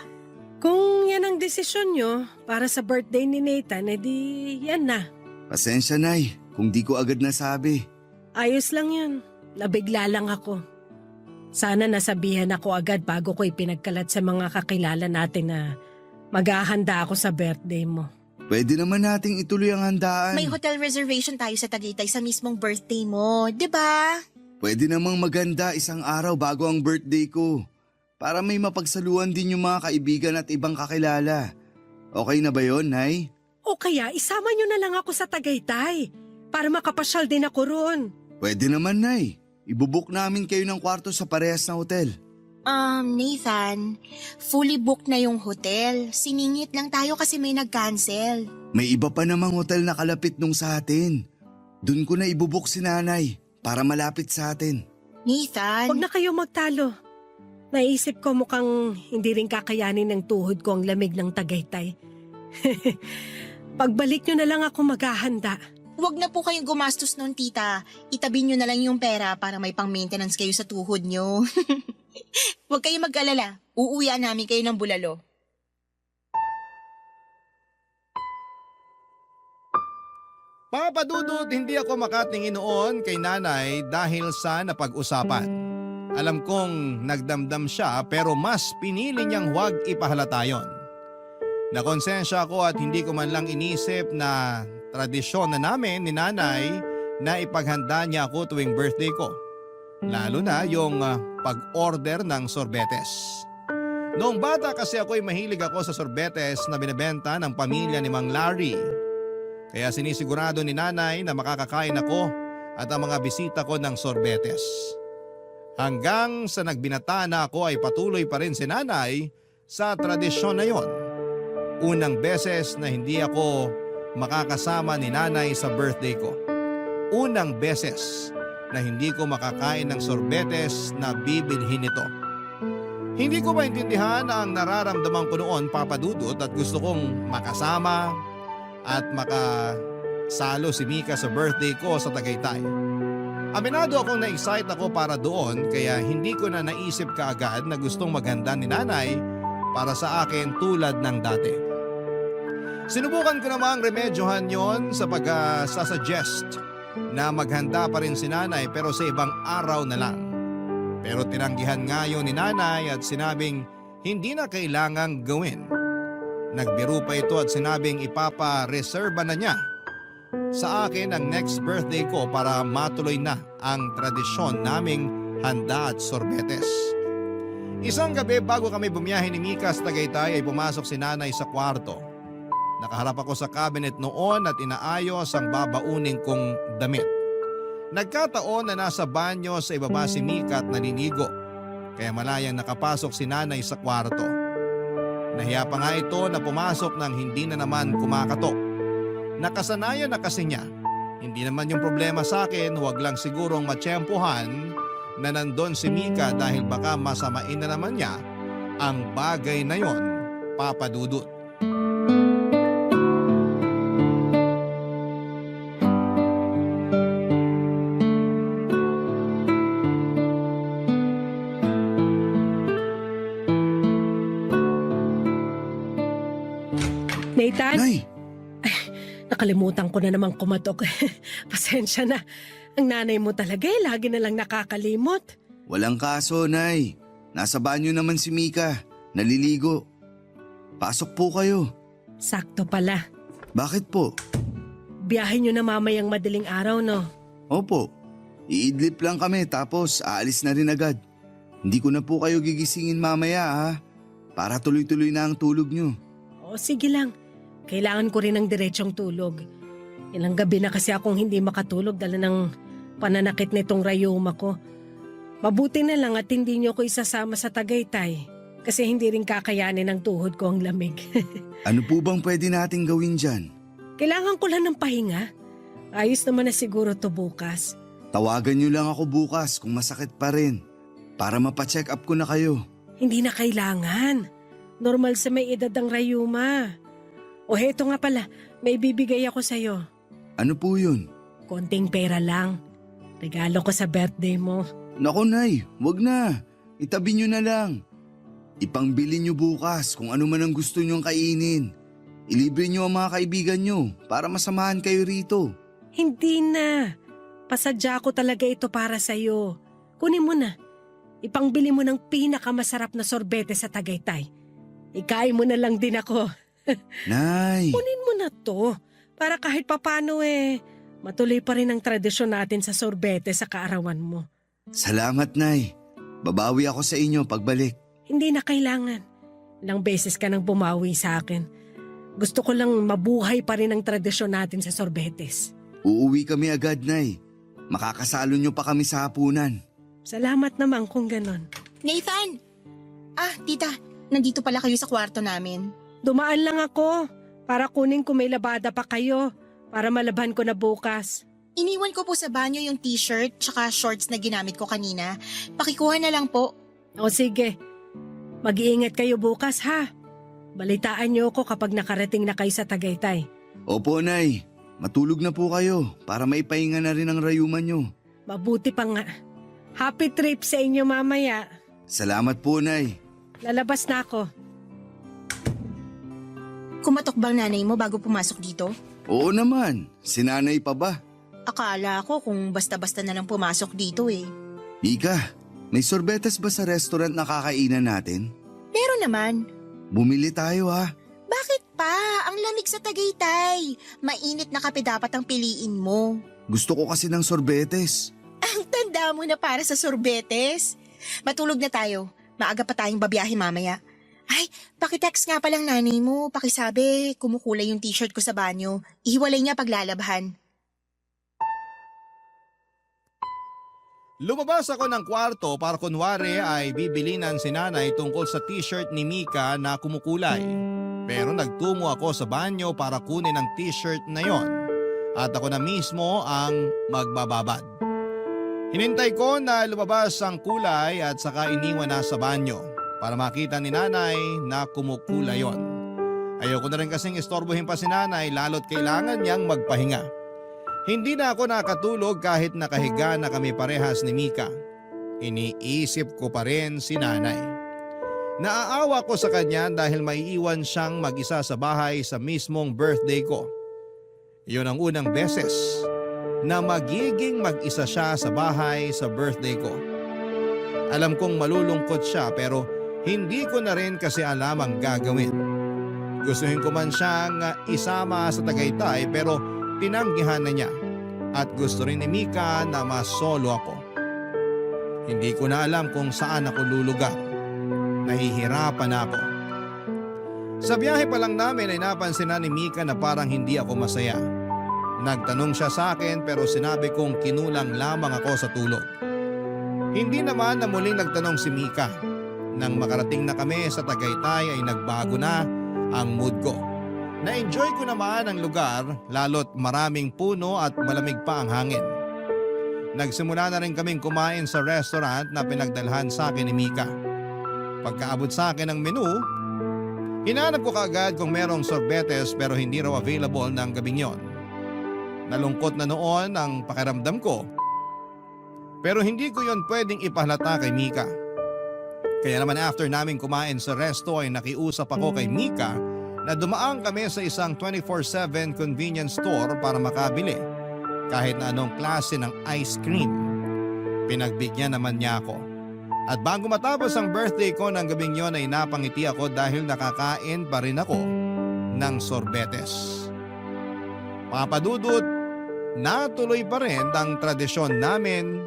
Kung yan ang desisyon nyo para sa birthday ni Nathan, edi yan na. Pasensya, Nay, kung di ko agad nasabi. Ayos lang yun. Nabigla lang ako. Sana nasabihan ako agad bago ko ipinagkalat sa mga kakilala natin na maghahanda ako sa birthday mo. Pwede naman nating ituloy ang handaan. May hotel reservation tayo sa Tagaytay sa mismong birthday mo, di ba? Pwede namang maganda isang araw bago ang birthday ko. para may mapagsaluhan din yung mga kaibigan at ibang kakilala. Okay na ba yon, Nay? O kaya isama nyo na lang ako sa Tagaytay para makapasyal din ako roon. Pwede naman, Nay. Ibubuk namin kayo ng kwarto sa parehas na hotel. Nathan, fully booked na yung hotel. Siningit lang tayo kasi may nag-cancel. May iba pa namang hotel na kalapit nung sa atin. Doon ko na ibubuk si Nanay para malapit sa atin. Nathan, Huwag na kayo magtalo. Naisip ko mukhang hindi rin kakayanin ng tuhod ko ang lamig ng Tagaytay. Pagbalik nyo na lang ako maghahanda. wag na po kayong gumastos nun, tita. Itabi nyo na lang yung pera para may pang-maintenance kayo sa tuhod nyo. Huwag kayong mag-alala. Uuwian namin kayo ng bulalo. Papa Dudut, hindi ako makatingin noon kay nanay dahil sa napag-usapan. Alam kong nagdamdam siya pero mas pinili niyang huwag ipahalata yon. Nakonsensya ako at hindi ko man lang inisip na tradisyon na namin ni nanay na ipaghanda niya ako tuwing birthday ko. Lalo na yung pag-order ng sorbetes. Noong bata kasi ako'y mahilig ako sa sorbetes na binebenta ng pamilya ni Mang Larry. Kaya sinisigurado ni nanay na makakakain ako at ang mga bisita ko ng sorbetes. Hanggang sa nagbinata na ako ay patuloy pa rin si nanay sa tradisyon na yon. Unang beses na hindi ako makakasama ni nanay sa birthday ko. Unang beses na hindi ko makakain ng sorbetes na bibilhin nito. Hindi ko maintindihan ang nararamdaman ko noon, Papa Dudut, at gusto kong makasama at makasalo si Mika sa birthday ko sa Tagaytay. Aminado akong na-excite ako para doon kaya hindi ko na naisip kaagad na gustong maghanda ni nanay para sa akin tulad ng dati. Sinubukan ko namang remedyohan yon sa pag-suggest na maghanda pa rin si nanay pero sa ibang araw na lang. Pero tinanggihan nga yun ni nanay at sinabing hindi na kailangang gawin. Nagbiro pa ito at sinabing ipapa-reserva na niya sa akin ang next birthday ko para matuloy na ang tradisyon naming handa at sorbetes. Isang gabi bago kami bumiyahe ni Mika sa Tagaytay ay pumasok si nanay sa kwarto. Nakaharap ako sa cabinet noon at inaayos ang babauning kong damit. Nagkataon na nasa banyo sa ibaba si Mika at naninigo. Kaya malayang nakapasok si nanay sa kwarto. Nahiya pa nga ito na pumasok nang hindi na naman kumakatok. Nakasanayan na kasi niya. Hindi naman yung problema sa akin, huwag lang sigurong matsyempohan na nandun si Mika dahil baka masamain na naman niya ang bagay na yon, Papa Dudut. Nathan? Nay! Nakalimutan ko na namang kumatok. Pasensya na. Ang nanay mo talaga lagi na lang nakakalimot. Walang kaso, Nay. Nasa banyo naman si Mika. Naliligo. Pasok po kayo. Sakto pala. Bakit po? Biyahe nyo na mamayang madaling araw, no? Opo. Iidlip lang kami tapos aalis na rin agad. Hindi ko na po kayo gigisingin mamaya ha. Para tuloy-tuloy na ang tulog nyo. O sige lang. Kailangan ko rin ng diretsong tulog. Ilang gabi na kasi akong hindi makatulog dala ng pananakit nitong rayuma ko. Mabuti na lang at hindi niyo ko isasama sa Tagaytay kasi hindi rin kakayanin ng tuhod ko ang lamig. Ano po bang pwede nating gawin dyan? Kailangan ko lang ng pahinga. Ayos naman na siguro to bukas. Tawagan nyo lang ako bukas kung masakit pa rin. Para mapacheck up ko na kayo. Hindi na kailangan. Normal sa may edad ang rayuma. O heto nga pala, may bibigay ako sa'yo. Ano po yun? Konting pera lang. Regalo ko sa birthday mo. Naku, Nay, wag na. Itabi nyo na lang. Ipangbili nyo bukas kung ano man ang gusto nyong kainin. Ilibre nyo ang mga kaibigan nyo para masamahan kayo rito. Hindi na. Pasadya ko talaga ito para sa'yo. Kunin mo na. Ipangbili mo ng pinakamasarap na sorbete sa Tagaytay. Ikain mo na lang din ako. Nay! Kunin mo na to. Para kahit papano matuloy pa rin ang tradisyon natin sa sorbete sa kaarawan mo. Salamat, Nay. Babawi ako sa inyo pagbalik. Hindi na kailangan. Ilang beses ka nang bumawi sa akin. Gusto ko lang mabuhay pa rin ang tradisyon natin sa Sorbetes. Uuwi kami agad, Nay. Makakasalo niyo pa kami sa hapunan. Salamat naman kung ganon. Nathan! Tita, nandito pala kayo sa kwarto namin. Dumaan lang ako para kunin kung may labada pa kayo para malaban ko na bukas. Iniwan ko po sa banyo yung t-shirt tsaka shorts na ginamit ko kanina. Pakikuha na lang po. O sige, mag-iingat kayo bukas ha. Balitaan niyo ako kapag nakarating na kayo sa Tagaytay. Opo, Nay. Matulog na po kayo para maipahinga na rin ang rayuman niyo. Mabuti pa nga. Happy trip sa inyo mamaya. Salamat po, Nay. Lalabas na ako. Kumatok bang nanay mo bago pumasok dito? Oo naman. Sinanay pa ba? Akala ko kung basta-basta na lang pumasok dito eh. Mika, may sorbetes ba sa restaurant na kakainan natin? Meron naman. Bumili tayo ha. Bakit pa? Ang lamig sa Tagaytay. Mainit na kape dapat ang piliin mo. Gusto ko kasi ng sorbetes. Ang tanda mo na para sa sorbetes. Matulog na tayo. Maaga pa tayong babiyahe mamaya. Ay, pakitext nga palang nanay mo. Pakisabi, kumukulay yung t-shirt ko sa banyo. Ihiwalay niya paglalabhan. Lumabas ako ng kwarto para kunwari ay bibilinan si nanay tungkol sa t-shirt ni Mika na kumukulay. Pero nagtungo ako sa banyo para kunin ang t-shirt na yon at ako na mismo ang magbababad. Hinintay ko na lumabas ang kulay at saka iniwan na sa banyo para makita ni nanay na kumukulay yon. Ayoko na rin kasing istorbohin pa si nanay lalo't kailangan niyang magpahinga. Hindi na ako nakatulog kahit nakahiga na kami parehas ni Mika. Iniisip ko pa rin si nanay. Naaawa ko sa kanya dahil maiiwan siyang mag-isa sa bahay sa mismong birthday ko. Iyon ang unang beses na magiging mag-isa siya sa bahay sa birthday ko. Alam kong malulungkot siya pero hindi ko na rin kasi alam ang gagawin. Gustuhin ko man siyang isama sa Tagaytay pero tinanggihan na niya at gusto rin ni Mika na masolo ako. Hindi ko na alam kung saan ako lulugar. Nahihirapan ako. Sa biyahe pa lang namin ay napansin na ni Mika na parang hindi ako masaya. Nagtanong siya sa akin pero sinabi kong kinulang lamang ako sa tulog. Hindi naman na muling nagtanong si Mika. Nang makarating na kami sa Tagaytay ay nagbago na ang mood ko. Na-enjoy ko naman ang lugar lalo't maraming puno at malamig pa ang hangin. Nagsimula na rin kaming kumain sa restaurant na pinagdalhan sa akin ni Mika. Pagkaabot sa akin ng menu, hinanap ko kaagad kung merong sorbetes pero hindi raw available ng gabing yon. Nalungkot na noon ang pakiramdam ko pero hindi ko yon pwedeng ipahalata kay Mika. Kaya naman after namin kumain sa resto ay nakiusap ako kay Mika na dumaan kami sa isang 24/7 convenience store para makabili kahit na anong klase ng ice cream. Pinagbigyan naman niya ako. At bago matapos ang birthday ko ng gabing yon ay napangiti ako dahil nakakain pa rin ako ng sorbetes. Papadudot, natuloy pa rin ang tradisyon namin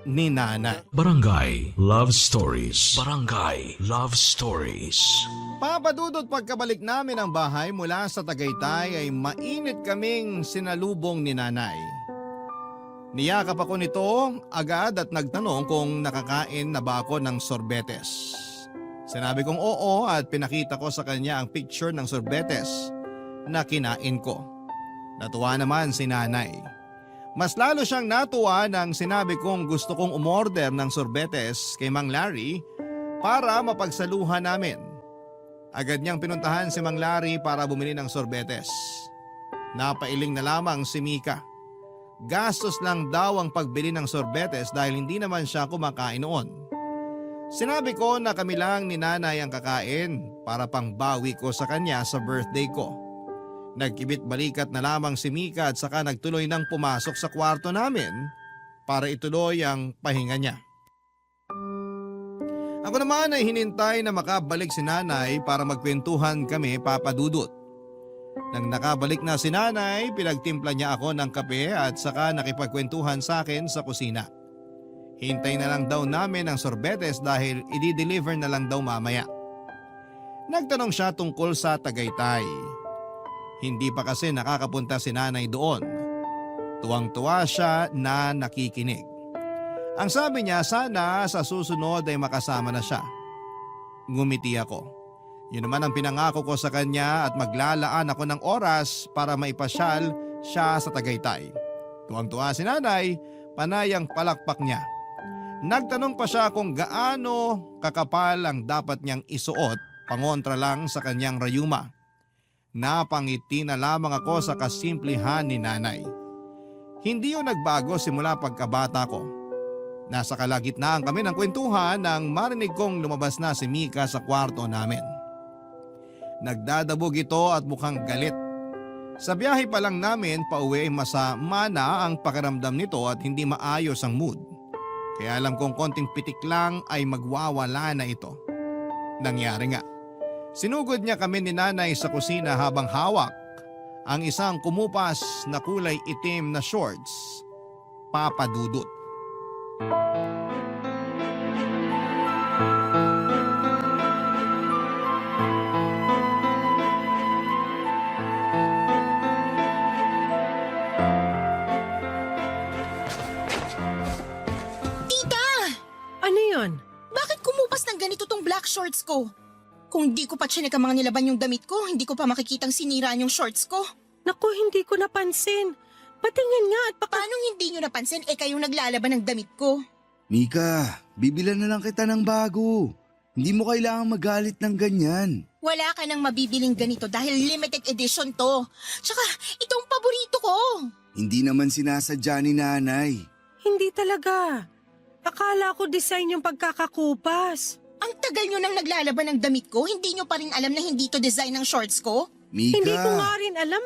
ni Nana. Barangay Love Stories. Barangay Love Stories. Papadudot pagkabalik namin ng bahay mula sa Tagaytay ay mainit kaming sinalubong ni nanay. Niyakap ako nito agad at nagtanong kung nakakain na ba ako ng sorbetes. Sinabi kong oo at pinakita ko sa kanya ang picture ng sorbetes na kinain ko. Natuwa naman si nanay. Mas lalo siyang natuwa nang sinabi kong gusto kong umorder ng sorbetes kay Mang Larry para mapagsaluhan namin. Agad niyang pinuntahan si Mang Larry para bumili ng sorbetes. Napailing na lamang si Mika. Gastos lang daw ang pagbili ng sorbetes dahil hindi naman siya kumakain noon. Sinabi ko na kami lang ni nanay ang kakain para pangbawi ko sa kanya sa birthday ko. Nagkibit balikat na lamang si Mika at saka nagtuloy nang pumasok sa kwarto namin para ituloy ang pahinga niya. Ako naman ay hinintay na makabalik si nanay para magkwentuhan kami papadudot. Nang nakabalik na si nanay, pinagtimpla niya ako ng kape at saka nakipagkwentuhan sa akin sa kusina. Hintay na lang daw namin ang sorbetes dahil i-deliver na lang daw mamaya. Nagtanong siya tungkol sa Tagaytay. Hindi pa kasi nakakapunta si nanay doon. Tuwang-tuwa siya na nakikinig. Ang sabi niya sana sa susunod ay makasama na siya. Ngumiti ako. Yun naman ang pinangako ko sa kanya at maglalaan ako ng oras para maipasyal siya sa Tagaytay. Tuwang-tuwa si nanay, panay ang palakpak niya. Nagtanong pa siya kung gaano kakapal ang dapat niyang isuot pangontra lang sa kanyang rayuma. Napangiti na lamang ako sa kasimplihan ni nanay. Hindi yun nagbago simula pagkabata ko. Nasa kalagitnaan kami ng kwentuhan nang marinig kong lumabas na si Mika sa kwarto namin. Nagdadabog ito at mukhang galit. Sa biyahe pa lang namin pauwi masama na ang pakiramdam nito at hindi maayos ang mood. Kaya alam kong konting pitik lang ay magwawala na ito. Nangyari nga. Sinugod niya kami ni nanay sa kusina habang hawak ang isang kumupas na kulay itim na shorts. Papa Dudut. Ano yun? Bakit kumupas ng ganito tong black shorts ko? Kung di ko pa chinek ang mga nilaban yung damit ko, hindi ko pa makikitang siniraan yung shorts ko. Naku, hindi ko napansin. Patingin nga at Paano hindi nyo napansin kayong naglalaban ng damit ko? Mika, bibilan na lang kita ng bago. Hindi mo kailangang magalit ng ganyan. Wala ka nang mabibiling ganito dahil limited edition to. Tsaka, itong paborito ko. Hindi naman sinasadya ni nanay. Hindi talaga. Akala ko design yung pagkakakupas. Ang tagal nyo nang naglalaban ng damit ko, hindi nyo pa rin alam na hindi to design ng shorts ko? Mika. Hindi ko nga rin alam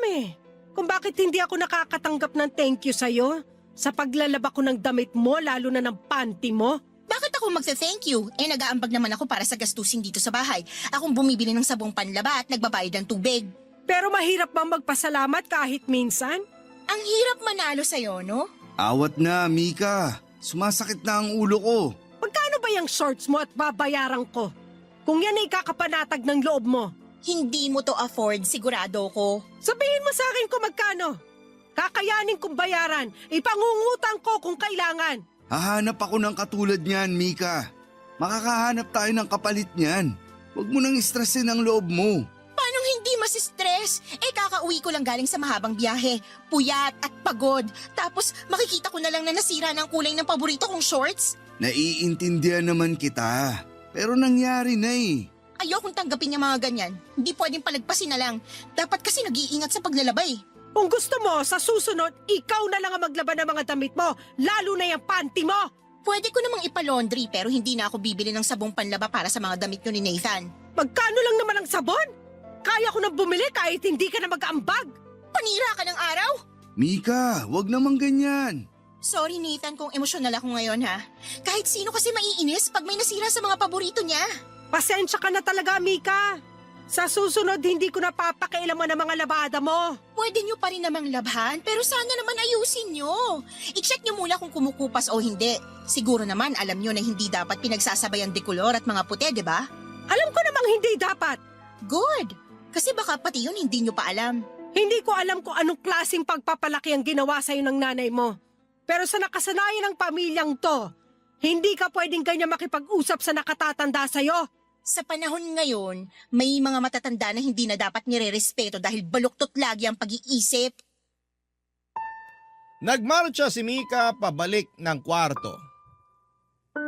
kung bakit hindi ako nakakatanggap ng thank you sa'yo sa paglalaba ko ng damit mo, lalo na ng panty mo. Bakit ako magsa-thank you? Nag-aambag naman ako para sa gastusin dito sa bahay. Akong bumibili ng sabong panlaba at nagbabayad ng tubig. Pero mahirap bang magpasalamat kahit minsan? Ang hirap manalo sa'yo, no? Awat na, Mika. Sumasakit na ang ulo ko. Magkano ba yung shorts mo at babayaran ko? Kung yan ay kakapanatag ng loob mo. Hindi mo to afford, sigurado ko. Sabihin mo sa akin kung magkano. Kakayanin kong bayaran. Ipangungutang ko kung kailangan. Hahanap ako ng katulad niyan, Mika. Makakahanap tayo ng kapalit niyan. Huwag mo nang stressin ang loob mo. Paano hindi masistress? Kakauwi ko lang galing sa mahabang biyahe. Puyat at pagod. Tapos makikita ko na lang na nasira ng kulay ng paborito kong shorts. Naiintindihan naman kita. Pero nangyari na Ayokong tanggapin yung mga ganyan. Hindi pwedeng palagpasin na lang. Dapat kasi nag-iingat sa paglalabay. Kung gusto mo, sa susunod, ikaw na lang ang maglaban ng mga damit mo, lalo na yung panty mo. Pwede ko namang ipalaundry pero hindi na ako bibili ng sabong panlaba para sa mga damit nyo ni Nathan. Magkano lang naman ang sabon? Kaya ko nang bumili kahit hindi ka na mag-aambag. Panira ka ng araw? Mika, wag naman ganyan. Sorry Nathan kung emosyonal ako ngayon ha. Kahit sino kasi maiinis pag may nasira sa mga paborito niya. Pasensya ka na talaga, Mika. Sa susunod, hindi ko na papakailaman ang mga labada mo. Pwede nyo pa rin namang labhan pero sana naman ayusin nyo. I-check nyo muna kung kumukupas o hindi. Siguro naman alam nyo na hindi dapat pinagsasabay ang dekolor at mga puti, di ba? Alam ko namang hindi dapat. Good! Kasi baka pati yun hindi nyo pa alam. Hindi ko alam kung anong klaseng pagpapalaki ang ginawa sa'yo ng nanay mo. Pero sa nakasanayan ng pamilyang to, hindi ka pwedeng ganyan makipag-usap sa nakatatanda sa'yo. Sa panahon ngayon, may mga matatanda na hindi na dapat nire-respeto dahil baluktot lagi ang pag-iisip. Nagmarcha si Mika pabalik ng kwarto.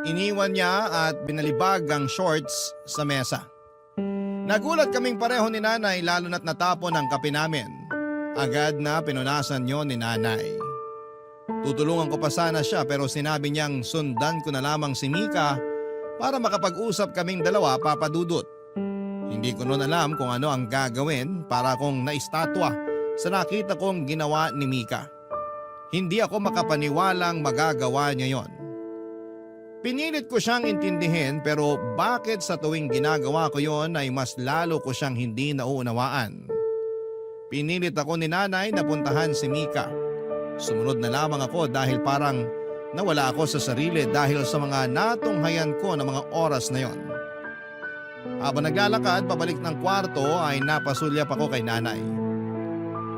Iniwan niya at binalibag ang shorts sa mesa. Nagulat kaming pareho ni nanay lalo na't natapon ang kape namin. Agad na pinunasan yon ni nanay. Tutulungan ko pa sana siya pero sinabi niyang sundan ko na lamang si Mika para makapag-usap kaming dalawa, Papa Dudut. Hindi ko noon alam kung ano ang gagawin para kong naistatwa sa nakita kong ginawa ni Mika. Hindi ako makapaniwalang magagawa niya yon. Pinilit ko siyang intindihin pero bakit sa tuwing ginagawa ko yon ay mas lalo ko siyang hindi nauunawaan. Pinilit ako ni nanay na puntahan si Mika. Sumunod na lamang ako dahil parang Nawala ako sa sarili dahil sa mga natunghayan ko ng mga oras na yon. Habang naglalakad pabalik ng kwarto ay napasulyap ako kay nanay.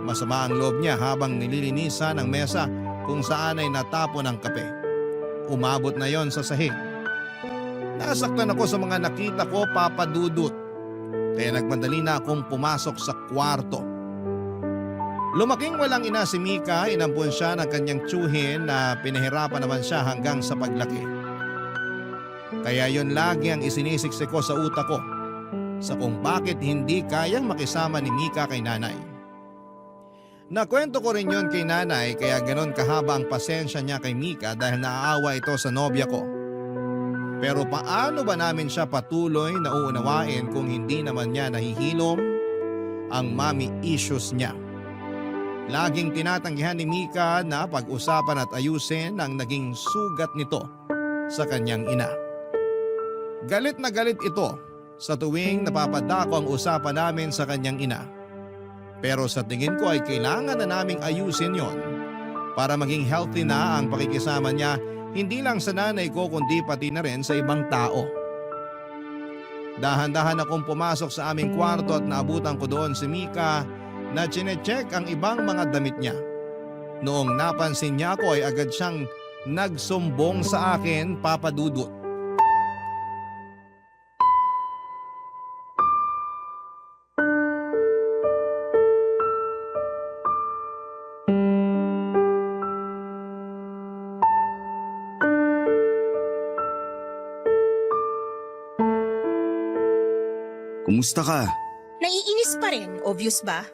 Masama ang loob niya habang nililinisan ang mesa kung saan ay natapon ang kape. Umabot na yon sa sahig. Nasaktan ako sa mga nakita ko, Papa Dudut. Kaya nagmadali na akong pumasok sa kwarto. Lumaking walang ina si Mika, inampun siya ng kanyang tiyuhin na pinahirapan naman siya hanggang sa paglaki. Kaya yon lagi ang isinisiksik ko sa utak ko sa kung bakit hindi kayang makisama ni Mika kay nanay. Nakwento ko rin yon kay nanay kaya ganon kahaba ang pasensya niya kay Mika dahil naaawa ito sa nobya ko. Pero paano ba namin siya patuloy na uunawain kung hindi naman niya nahihilom ang mommy issues niya? Laging tinatanggihan ni Mika na pag-usapan at ayusin ang naging sugat nito sa kanyang ina. Galit na galit ito sa tuwing napapadako ang usapan namin sa kanyang ina. Pero sa tingin ko ay kailangan na naming ayusin yon para maging healthy na ang pakikisama niya hindi lang sa nanay ko kundi pati na rin sa ibang tao. Dahan-dahan akong pumasok sa aming kwarto at naabutan ko doon si Mika na chinecheck ang ibang mga damit niya. Noong napansin niya ako ay agad siyang nagsumbong sa akin, Papa Dudut. Kumusta ka? Naiinis pa rin, obvious ba?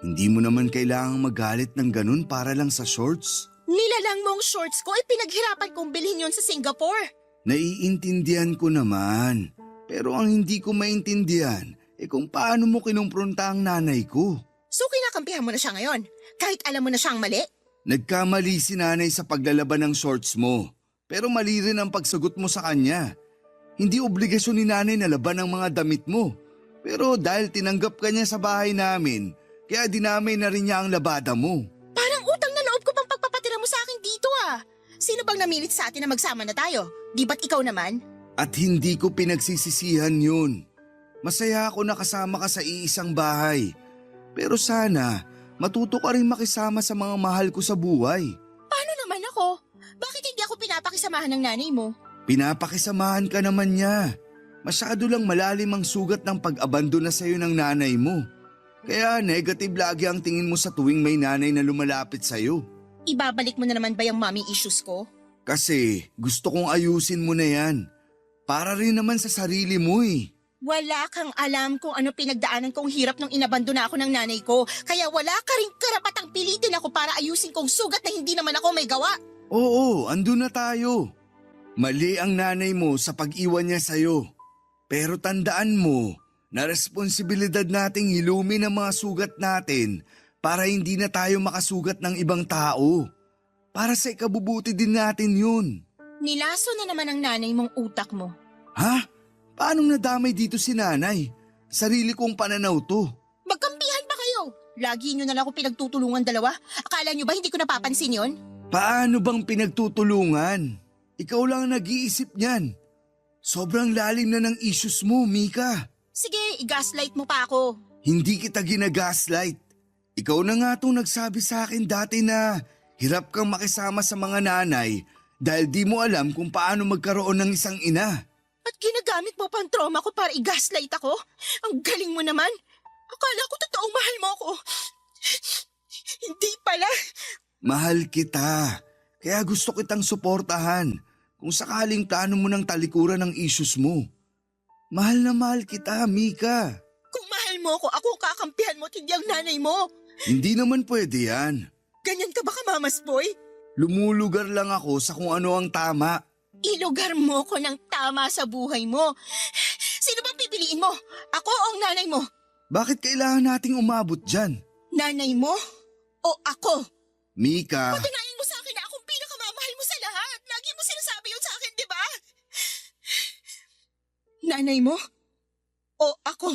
Hindi mo naman kailangang magalit ng ganun para lang sa shorts. Nilalang mong shorts ko ay pinaghirapan kong bilhin yon sa Singapore. Naiintindihan ko naman. Pero ang hindi ko maintindihan, kung paano mo kinumpronta ang nanay ko. So kinakampihan mo na siya ngayon, kahit alam mo na siyang mali? Nagkamali si nanay sa paglalaban ng shorts mo. Pero mali rin ang pagsagot mo sa kanya. Hindi obligasyon ni nanay na laban ang mga damit mo. Pero dahil tinanggap ka niya sa bahay namin, kaya dinamay na rin niya ang labada mo. Parang utang na loob ko pang pagpapatira mo sa akin dito ah. Sino bang namilit sa atin na magsama na tayo? Di ba't ikaw naman? At hindi ko pinagsisisihan yun. Masaya ako na kasama ka sa iisang bahay. Pero sana, matuto ka rin makisama sa mga mahal ko sa buhay. Paano naman ako? Bakit hindi ako pinapakisamahan ng nanay mo? Pinapakisamahan ka naman niya. Masyado lang malalim ang sugat ng pag-abandona sa'yo ng nanay mo. Kaya negative lagi ang tingin mo sa tuwing may nanay na lumalapit sa'yo. Ibabalik mo na naman ba yung mommy issues ko? Kasi gusto kong ayusin mo na yan. Para rin naman sa sarili mo eh. Wala kang alam kung ano pinagdaanan kong hirap nung inabandona ako ng nanay ko. Kaya wala ka rin karapatang pilitin ako para ayusin kong sugat na hindi naman ako may gawa. Oo, andun na tayo. Mali ang nanay mo sa pag-iwan niya sa'yo. Pero tandaan mo na responsibilidad nating hilumin ang mga sugat natin para hindi na tayo makasugat ng ibang tao. Para sa ikabubuti din natin yun. Nilaso na naman ang nanay mong utak mo. Ha? Paanong nadamay dito si nanay? Sarili kong pananaw to. Magkampihan pa kayo. Lagi nyo na lang ako pinagtutulungan dalawa. Akala nyo ba hindi ko napapansin yon? Paano bang pinagtutulungan? Ikaw lang ang nag-iisip niyan. Sobrang lalim na ng issues mo, Mika. Sige, i-gaslight mo pa ako. Hindi kita ginagaslight. Ikaw na nga itong nagsabi sa akin dati na hirap kang makisama sa mga nanay dahil di mo alam kung paano magkaroon ng isang ina. At ginagamit mo pa ang trauma ko para i-gaslight ako? Ang galing mo naman. Akala ko totoong mahal mo ako. Hindi pala. Mahal kita. Kaya gusto kitang suportahan kung sakaling plano mo ng talikuran ng issues mo. Mahal na mahal kita, Mika. Kung mahal mo ako kakampihan mo at hindi ang nanay mo. Hindi naman pwede yan. Ganyan ka ba kamamas boy? Lumulugar lang ako sa kung ano ang tama. Ilugar mo ko ng tama sa buhay mo. Sino bang pipiliin mo? Ako o ang nanay mo? Bakit kailangan nating umabot dyan? Nanay mo o ako? Mika, Patunayan mo sa akin na akong pinakamamahal mo sa lahat. Lagi mo sinasabi yun sa akin, di ba? Nanay mo o ako?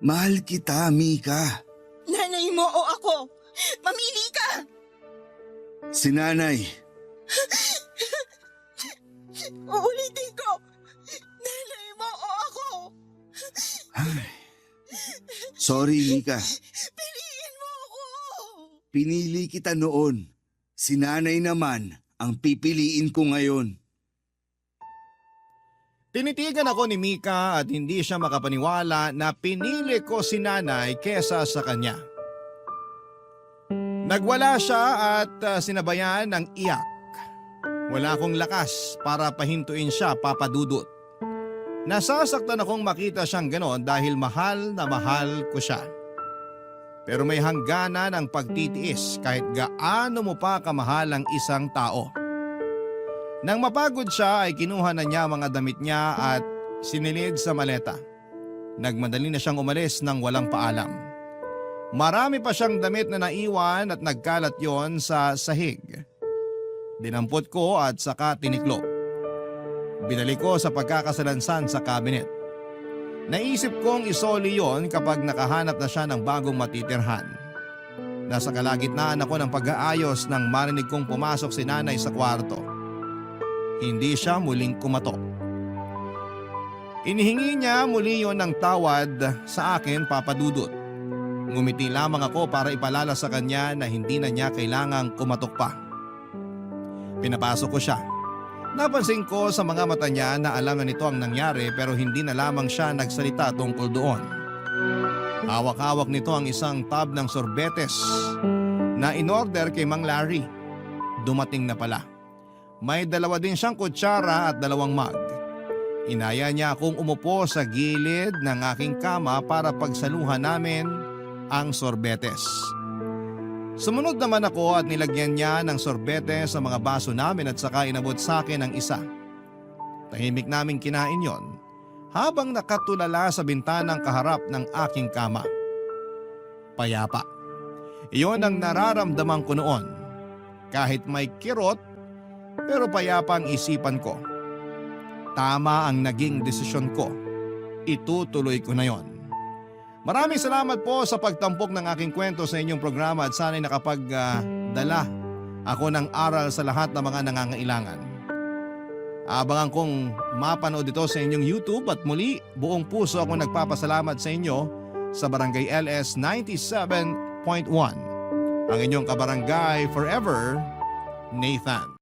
mahal kita, Mika. Nanay mo o ako? Mamili ka! Si nanay. Uulitin ko. Nanay mo o ako. Sorry, Mika. Piliin mo ako. Pinili kita noon. Si nanay naman ang pipiliin ko ngayon. Tinitigan ako ni Mika at hindi siya makapaniwala na pinili ko si nanay kesa sa kanya. Nagwala siya at sinabayan ng iyak. Wala akong lakas para pahintuin siya, Papa Dudut. Nasasaktan akong makita siyang ganon dahil mahal na mahal ko siya. Pero may hangganan ang pagtitiis kahit gaano mo pa kamahal ang isang tao. Nang mapagod siya ay kinuha na niya mga damit niya at sinilid sa maleta. Nagmadali na siyang umalis nang walang paalam. Marami pa siyang damit na naiwan at nagkalat yon sa sahig. Dinampot ko at saka tiniklo. Binalik ko sa pagkakasalansan sa cabinet. Naisip kong isoli yon kapag nakahanap na siya ng bagong matitirhan. Nasa kalagitnaan ako ng pag-aayos nang marinig kong pumasok si nanay sa kwarto. Hindi siya muling kumatok. Inihingi niya muli yon ng tawad sa akin, Papa Dudut. Ngumiti lamang ako para ipalala sa kanya na hindi na niya kailangang kumatok pa. Pinapasok ko siya. Napansin ko sa mga mata niya na alam na nito ang nangyari pero hindi na lamang siya nagsalita tungkol doon. Hawak-hawak nito ang isang tub ng sorbetes na inorder kay Mang Larry. Dumating na pala. May dalawa din siyang kutsara at 2 mug. Inaya niya akong umupo sa gilid ng aking kama para pagsaluhan namin ang sorbetes. Sumunod naman ako at nilagyan niya ng sorbete sa mga baso namin at saka inabot sa akin ang isa. Tahimik naming kinain yon habang nakatulala sa bintanang kaharap ng aking kama. Payapa. Iyon ang nararamdaman ko noon. Kahit may kirot, pero payapa ang isipan ko. Tama ang naging desisyon ko. Itutuloy ko na yon. Maraming salamat po sa pagtampok ng aking kwento sa inyong programa at sana'y nakapagdala ako ng aral sa lahat ng mga nangangailangan. Abangan kong mapanood ito sa inyong YouTube at muli buong puso ako nagpapasalamat sa inyo sa Barangay LS 97.1. Ang inyong kabarangay forever, Nathan.